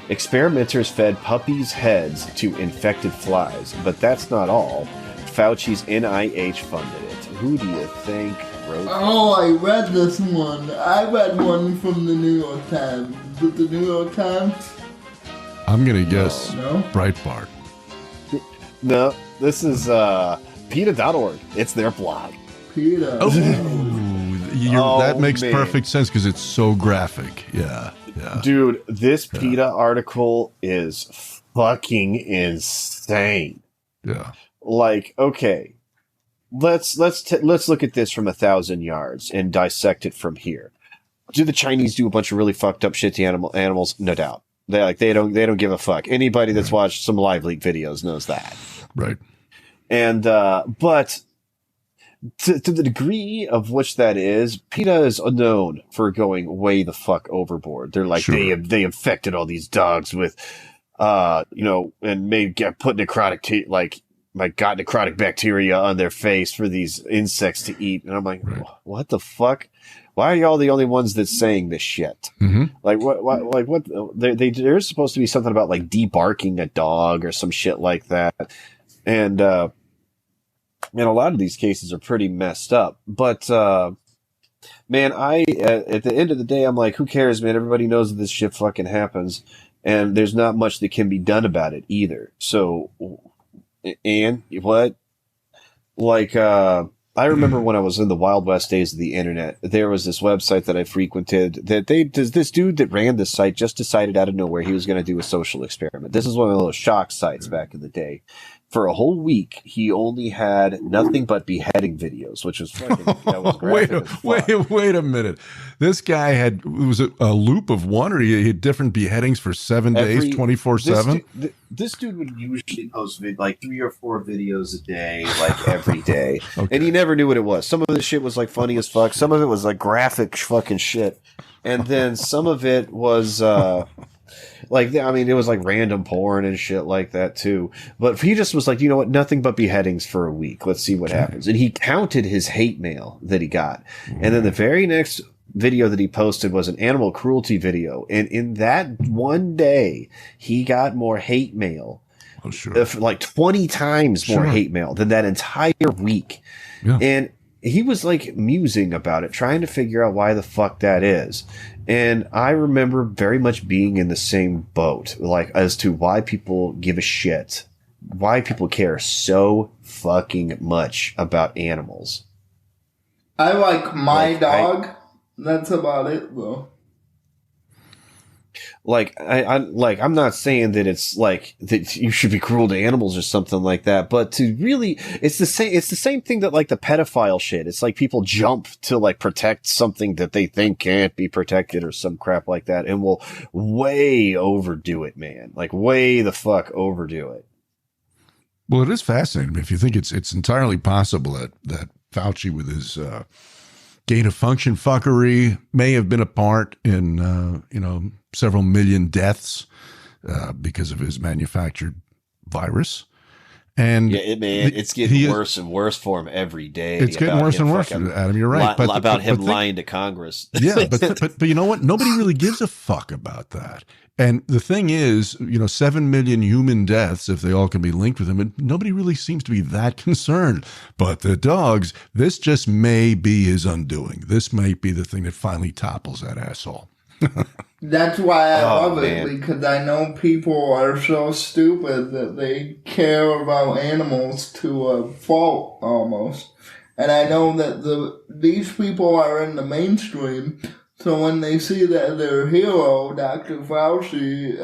Experimenters fed puppies' heads to infected flies, but that's not all. Fauci's NIH funded it. Who do you think wrote it? Oh, I read this one. I read one from the New York Times. Is it the New York Times? I'm going to guess No? Breitbart. No, this is PETA.org. It's their blog. PETA. That makes perfect sense because it's so graphic. Yeah. Dude, this PETA article is fucking insane. Yeah. Like, okay, let's look at this from 1,000 yards and dissect it from here. Do the Chinese do a bunch of really fucked up shit to animals? No doubt. They don't give a fuck. Anybody that's watched some live leak videos knows that. Right. And but to the degree of which that is, PETA is known for going way the fuck overboard. They're like, Sure. they infected all these dogs with, and may get put necrotic, got necrotic bacteria on their face for these insects to eat. And I'm like, Right. what the fuck? Why are y'all the only ones that's saying this shit? Mm-hmm. Like what? There's supposed to be something about like debarking a dog or some shit like that. And a lot of these cases are pretty messed up. But, man, at the end of the day, I'm like, who cares, man? Everybody knows that this shit fucking happens. And there's not much that can be done about it either. So, and what? Like, I remember when I was in the Wild West days of the internet, there was this website that I frequented that this dude that ran this site just decided out of nowhere he was going to do a social experiment. This is one of those shock sites back in the day. For a whole week, he only had nothing but beheading videos, which was fucking, that was wait a minute. This guy was a loop of one, or he had different beheadings for 7 days, 24/7? This dude would usually post like 3 or 4 videos a day, like every day. Okay. And he never knew what it was. Some of the shit was like funny as fuck. Some of it was like graphic fucking shit. And then some of it was, it was like random porn and shit like that too. But he just was like, you know what? Nothing but beheadings for a week. Let's see what happens. And he counted his hate mail that he got. And then the very next video that he posted was an animal cruelty video. And in that one day, he got more hate mail. Oh, sure. Like 20 times more hate mail than that entire week. Yeah. And he was like musing about it, trying to figure out why the fuck that is. And I remember very much being in the same boat, like as to why people give a shit, why people care so fucking much about animals. I like my dog. That's about it, though. I'm not saying that it's like that you should be cruel to animals or something like that, but to really, it's the same thing that like the pedophile shit. It's like people jump to like protect something that they think can't be protected or some crap like that, and will way overdo it, man. Like way the fuck overdo it. Well, it is fascinating. If you think it's entirely possible that Fauci with his gain of function fuckery may have been a part in several million deaths because of his manufactured virus. And yeah, it's getting worse and worse for him every day. It's getting worse and worse, Adam. You're right. About him lying to Congress. Yeah, but you know what? Nobody really gives a fuck about that. And the thing is, 7 million human deaths, if they all can be linked with him, and nobody really seems to be that concerned. But the dogs, this just may be his undoing. This might be the thing that finally topples that asshole. That's why I love man. it, because I know people are so stupid that they care about animals to a fault almost. And I know that these people are in the mainstream, so when they see that their hero, Dr. Fauci,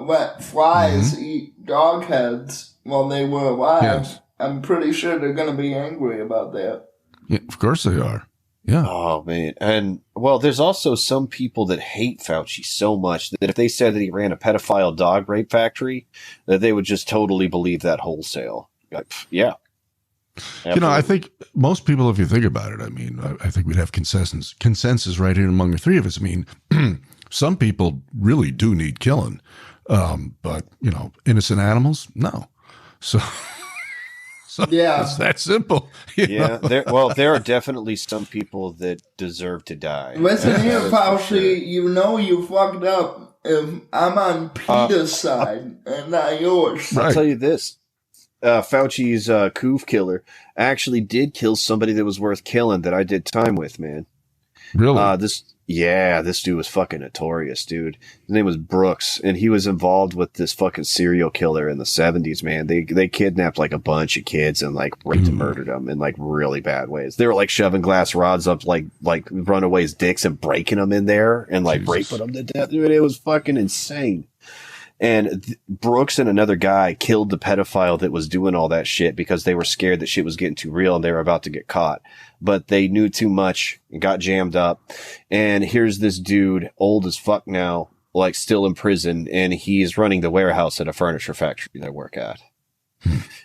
let flies eat dog heads while they were alive, Yes. I'm pretty sure they're going to be angry about that. Yeah, of course they are. Yeah. Oh, man. And, well, there's also some people that hate Fauci so much that if they said that he ran a pedophile dog rape factory, that they would just totally believe that wholesale. Like, yeah. Absolutely. I think most people, if you think about it, I think we'd have consensus right here among the three of us. I mean, some people really do need killing, but, innocent animals, no. So Yeah. it's that simple. Yeah, there are definitely some people that deserve to die. Listen here, That is for Fauci, sure. you fucked up if I'm on PETA's side and not yours. Right. I'll tell you this. Fauci's coof killer actually did kill somebody that was worth killing that I did time with, man. Really? This dude was fucking notorious, dude. His name was Brooks, and he was involved with this fucking serial killer in the 70s, man. They kidnapped like a bunch of kids and like raped and murdered them in like really bad ways. They were like shoving glass rods up like runaways' dicks and breaking them in there and like Jesus. raping them to death, dude. It was fucking insane. And Brooks and another guy killed the pedophile that was doing all that shit because they were scared that shit was getting too real and they were about to get caught. But they knew too much and got jammed up. And here's this dude, old as fuck now, like still in prison, and he's running the warehouse at a furniture factory that I work at.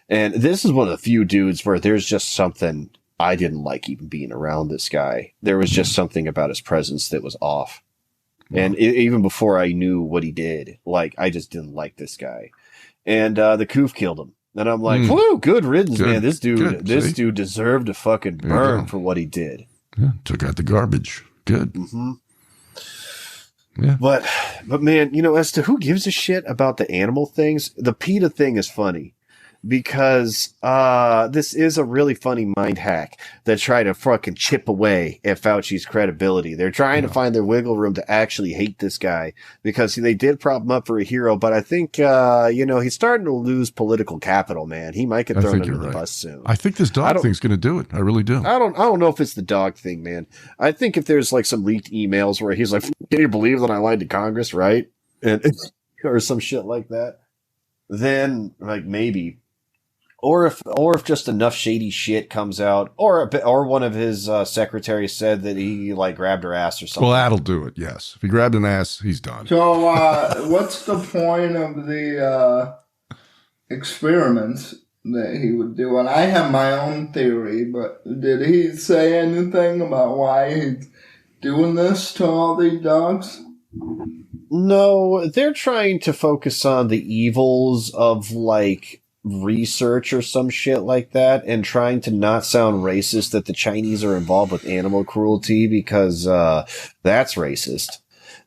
And this is one of the few dudes where there's just something I didn't like even being around this guy. There was just something about his presence that was off. And even before I knew what he did, like, I just didn't like this guy. And the Coof killed him. And I'm like, whoo, good riddance, man. This dude deserved to fucking burn for what he did. Yeah, took out the garbage. Good. Mm-hmm. Yeah. But man, you know, as to who gives a shit about the animal things, the PETA thing is funny. Because this is a really funny mind hack that try to fucking chip away at Fauci's credibility. They're trying to find their wiggle room to actually hate this guy because they did prop him up for a hero. But I think, you know, he's starting to lose political capital, man. He might get thrown under the bus soon. I think this dog thing's going to do it. I really do. I don't know if it's the dog thing, man. I think if there's like some leaked emails where he's like, can you believe that I lied to Congress, right? And or some shit like that, then like maybe. Or if just enough shady shit comes out, or one of his secretaries said that he like grabbed her ass or something. Well, that'll do it. Yes, if he grabbed an ass, he's done. So, what's the point of the experiments that he would do? And I have my own theory, but did he say anything about why he's doing this to all these dogs? No, they're trying to focus on the evils of like research or some shit like that, and trying to not sound racist that the Chinese are involved with animal cruelty because that's racist.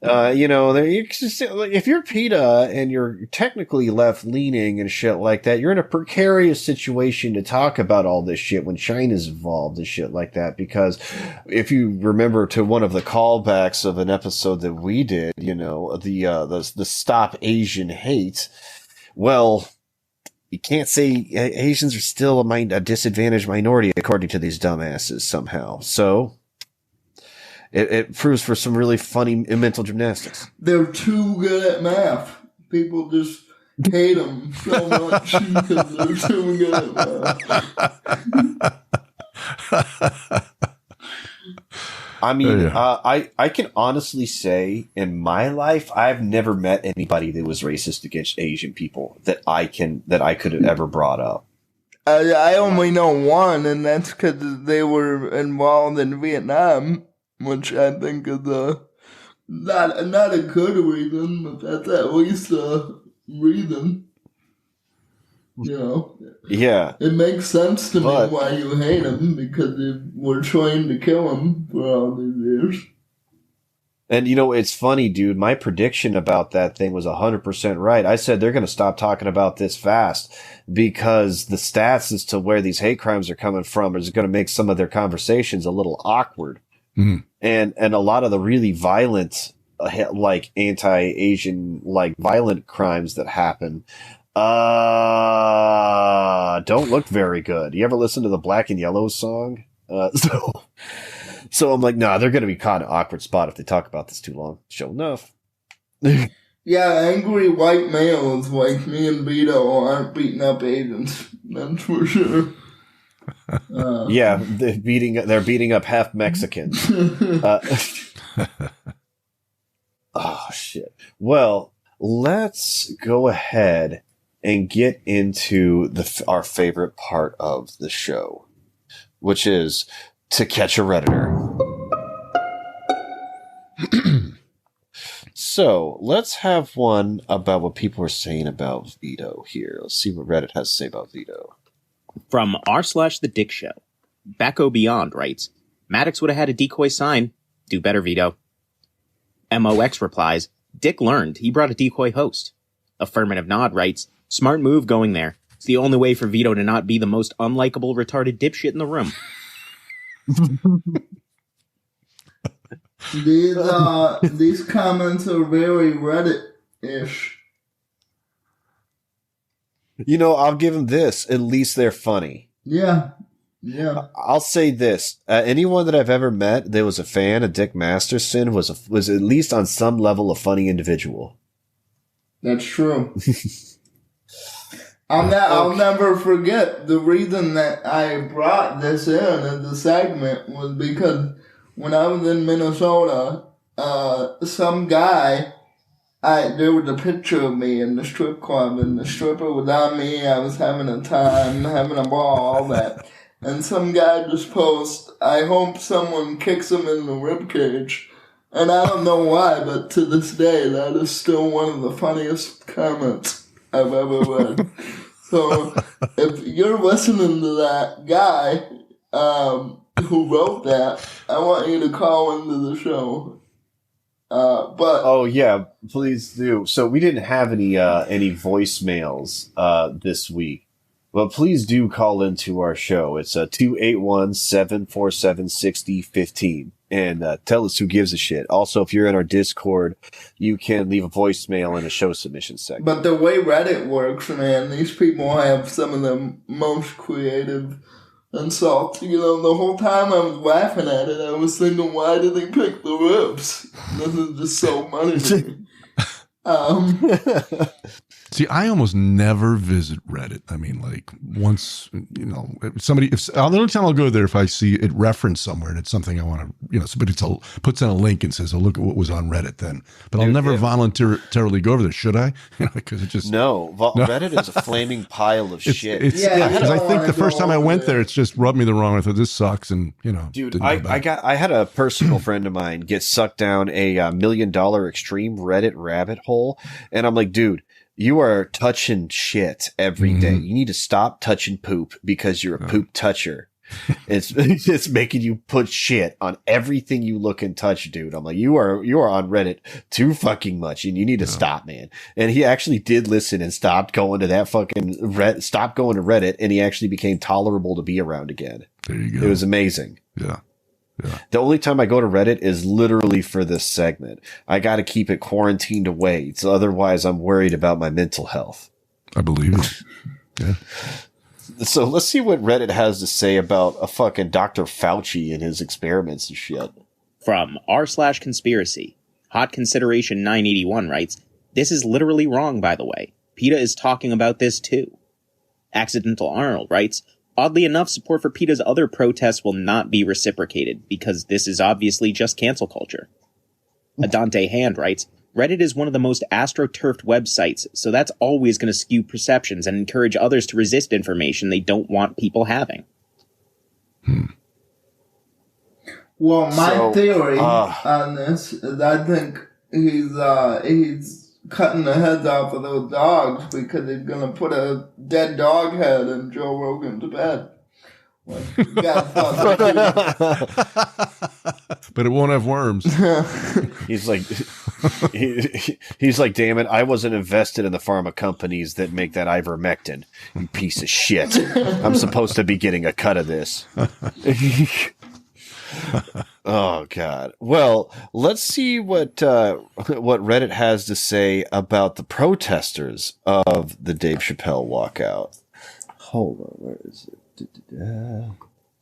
You know, if you're PETA and you're technically left leaning and shit like that, you're in a precarious situation to talk about all this shit when China's involved and shit like that. Because if you remember to one of the callbacks of an episode that we did, you know, the Stop Asian Hate, well, you can't say Asians are still a disadvantaged minority according to these dumbasses somehow. So it proves for some really funny mental gymnastics. They're too good at math. People just hate them so much because they're too good at math. I mean, I can honestly say in my life, I've never met anybody that was racist against Asian people that I could have ever brought up. I only know one, and that's because they were involved in Vietnam, which I think is not a good reason, but that's at least a reason. You know? Yeah. It makes sense to me why you hate him, because they were trying to kill him for all these years. And, you know, it's funny, dude. My prediction about that thing was 100% right. I said they're going to stop talking about this fast because the stats as to where these hate crimes are coming from is going to make some of their conversations a little awkward. Mm-hmm. And a lot of the really violent, like anti-Asian, like violent crimes that happen don't look very good. You ever listen to the Black and Yellow song? So I'm like, nah, they're going to be caught in an awkward spot if they talk about this too long. Sure enough. Yeah, angry white males like me and Vito aren't beating up Asians. That's for sure. Yeah, they're beating up half Mexicans. Oh, shit. Well, let's go ahead and get into our favorite part of the show, which is To Catch a Redditor. So let's have one about what people are saying about Vito here. Let's see what Reddit has to say about Vito. From r/the Dick Show, Backo Beyond writes, Maddox would have had a decoy sign. Do better, Vito. MOX replies, Dick learned. He brought a decoy host. Affirmative Nod writes, smart move going there. It's the only way for Vito to not be the most unlikable retarded dipshit in the room. These comments are very Reddit-ish. You know, I'll give them this. At least they're funny. Yeah. I'll say this. Anyone that I've ever met that was a fan of Dick Masterson was at least on some level a funny individual. That's true. I'll never forget the reason that I brought this in as a segment was because when I was in Minnesota, some guy, there was a picture of me in the strip club, and the stripper was on me. I was having a time, having a ball, all that. And some guy just posted, "I hope someone kicks him in the ribcage." And I don't know why, but to this day, that is still one of the funniest comments I've ever read. So if you're listening to that guy who wrote that, I want you to call into the show. Oh yeah, please do. So we didn't have any voicemails this week, but please do call into our show. It's 281-747-6015. And tell us who gives a shit. Also, if you're in our Discord, you can leave a voicemail in a show submission segment. But the way Reddit works, man, these people have some of the most creative insults. The whole time I was laughing at it, I was thinking, why did he pick the ribs? This is just so funny to me. See, I almost never visit Reddit. I mean, like once, if the only time I'll go there if I see it referenced somewhere and it's something I want to, somebody puts in a link and says, "Oh, look at what was on Reddit." Then, but I'll never voluntarily go over there, should I? Because it just no. Reddit is a flaming pile of shit. Because I think the first time I went there, it's just rubbed me the wrong way. I thought this sucks, and dude, I had a personal friend of mine get sucked down a $1 million extreme Reddit rabbit hole, and I'm like, dude. You are touching shit every day. You need to stop touching poop because you're a poop toucher. It's making you put shit on everything you look and touch, dude. I'm like, you are on Reddit too fucking much, and you need to stop, man. And he actually did listen and stopped going to that fucking stopped going to Reddit, and he actually became tolerable to be around again. There you go. It was amazing. Yeah. Yeah. The only time I go to Reddit is literally for this segment. I got to keep it quarantined away. So otherwise, I'm worried about my mental health. I believe it. Yeah. So let's see what Reddit has to say about a fucking Dr. Fauci and his experiments and shit. From r/conspiracy, Hot Consideration 981 writes, "This is literally wrong, by the way. PETA is talking about this too." Accidental Arnold writes, "Oddly enough, support for PETA's other protests will not be reciprocated, because this is obviously just cancel culture." Adante Hand writes, "Reddit is one of the most astroturfed websites, so that's always going to skew perceptions and encourage others to resist information they don't want people having." Well, my theory on this is I think he's cutting the heads off of those dogs because he's going to put a dead dog head in Joe Rogan's bed. But it won't have worms. He's like, he's like, damn it! I wasn't invested in the pharma companies that make that ivermectin. You piece of shit! I'm supposed to be getting a cut of this. Oh God! Well, let's see what Reddit has to say about the protesters of the Dave Chappelle walkout. Hold on, where is it?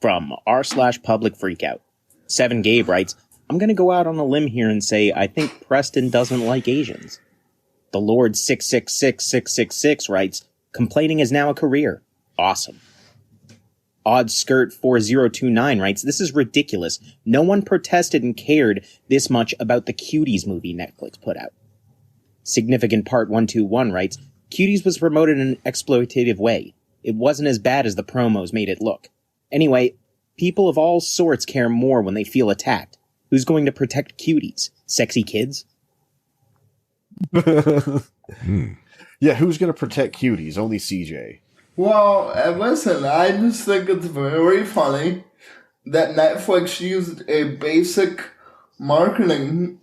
From r/public freakout, 7 Gabe writes, "I'm going to go out on a limb here and say I think Preston doesn't like Asians." The Lord 666666 writes, "Complaining is now a career. Awesome." Odd Skirt 4029 writes, "This is ridiculous. No one protested and cared this much about the Cuties movie Netflix put out." Significant Part 121 writes, "Cuties was promoted in an exploitative way. It wasn't as bad as the promos made it look. Anyway, people of all sorts care more when they feel attacked. Who's going to protect Cuties? Sexy kids?" Yeah, who's going to protect Cuties? Only CJ. Well, listen, I just think it's very funny that Netflix used a basic marketing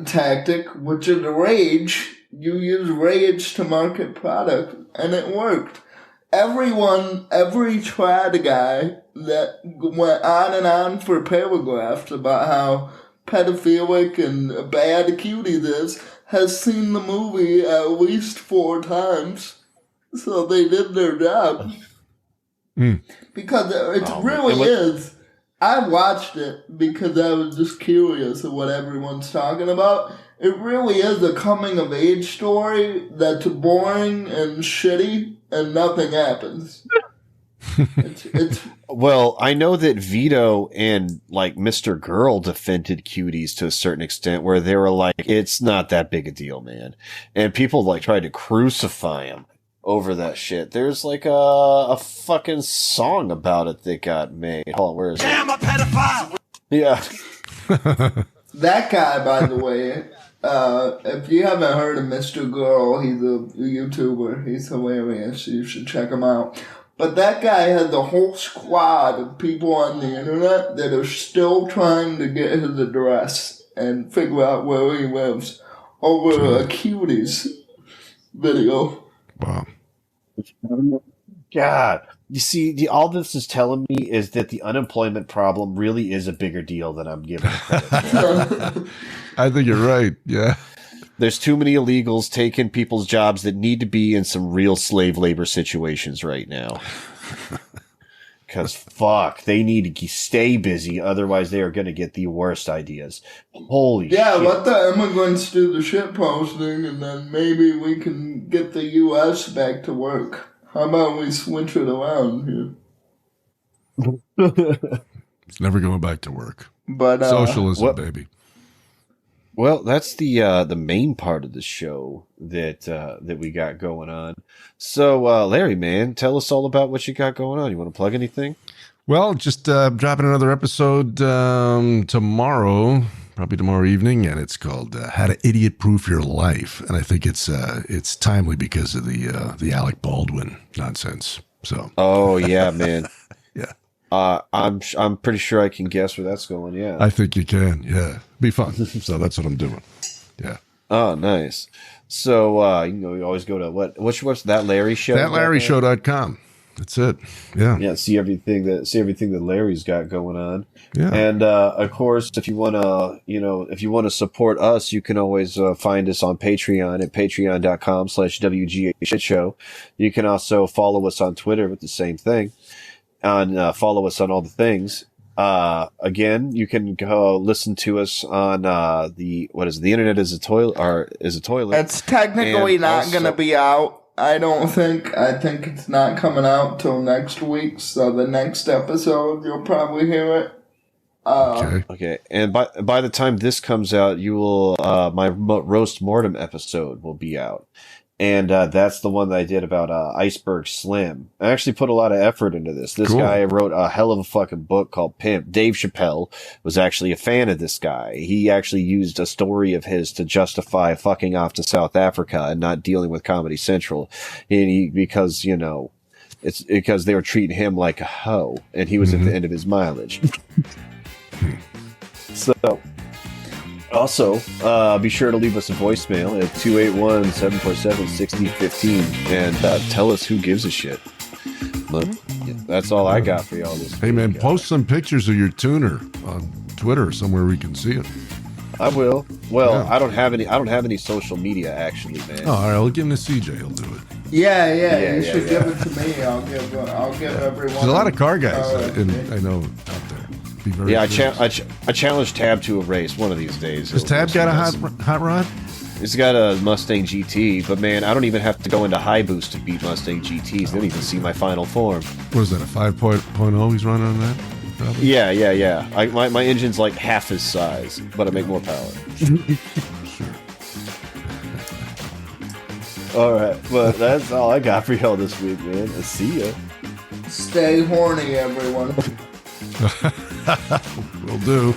tactic, which is rage. You use rage to market product, and it worked. Every trad guy that went on and on for paragraphs about how pedophilic and bad Cuties is has seen the movie at least 4 times. So they did their job. Because it really is. I watched it because I was just curious of what everyone's talking about. it really is a coming of age story that's boring and shitty and nothing happens. It's Well, I know that Vito and like Mr. Girl defended cuties to a certain extent where they were like, it's not that big a deal, man. And people like tried to crucify him over that shit. There's like a fucking song about it that got made. Hold on, where is it? Damn, a pedophile! Yeah. that guy, by the way. If you haven't heard of Mr. Girl, he's a YouTuber. He's hilarious. You should check him out. But that guy has a whole squad of people on the internet that are still trying to get his address and figure out where he lives over a cuties video. Wow. God. You see, all this is telling me is that the unemployment problem really is a bigger deal than I'm giving it credit. I think you're right. Yeah. There's too many illegals taking people's jobs that need to be in some real slave labor situations right now. Because, fuck, they need to stay busy. Otherwise, they are going to get the worst ideas. Holy shit. Yeah, let the immigrants do the shit posting, and then maybe we can get the U.S. back to work. How about we switch it around here? It's never going back to work. But Socialism, baby. Well, that's the main part of the show that we got going on. So, Larry, man, tell us all about what you got going on. You want to plug anything? Well, just dropping another episode tomorrow, probably tomorrow evening, and it's called "How to Idiot-Proof Your Life." And I think it's timely because of the Alec Baldwin nonsense. So, oh yeah, man. Yeah. I'm pretty sure I can guess where that's going. Yeah, I think you can. Yeah, be fun. So that's what I'm doing. Yeah. Oh, nice. So you can always go to what's that Larry show? ThatLarryShow.com. That's it. Yeah. Yeah. See everything that Larry's got going on. Yeah. And of course, if you wanna support us, you can always find us on Patreon at patreon.com/WGA You can also follow us on Twitter with the same thing. And follow us on all the things. Again, you can go listen to us on the internet is a toilet. it's technically not going to be out. I don't think. I think it's not coming out till next week. So the next episode, you'll probably hear it. Okay. And by the time this comes out, you will my roast mortem episode will be out. And that's the one that I did about Iceberg Slim. I actually put a lot of effort into this. This guy wrote a hell of a fucking book called Pimp. Dave Chappelle was actually a fan of this guy. He actually used a story of his to justify fucking off to South Africa and not dealing with Comedy Central. Because it's because they were treating him like a hoe, and he was at the end of his mileage. So... Also, be sure to leave us a voicemail at 281-747-6015 and tell us who gives a shit. But that's all I got for y'all this week. Hey, man, post some pictures of your tuner on Twitter somewhere we can see it. I will. Well, Yeah. I don't have any social media, actually, man. Oh, all right. I'll give him to CJ. He'll do it. Yeah. You should give it to me. I'll give everyone. There's a lot of car guys I know out there. Be very Yeah, curious. I challenged Tab to a race one of these days. Has Tab got a hot rod? He's got a Mustang GT, but man, I don't even have to go into high boost to beat Mustang GTs. They don't even see my final form. What is that, a 5.0 he's running on that? Probably? Yeah. My engine's like half his size, but I make more power. Sure. All right, but that's all I got for y'all this week, man. I'll see ya. Stay horny, everyone. Will do.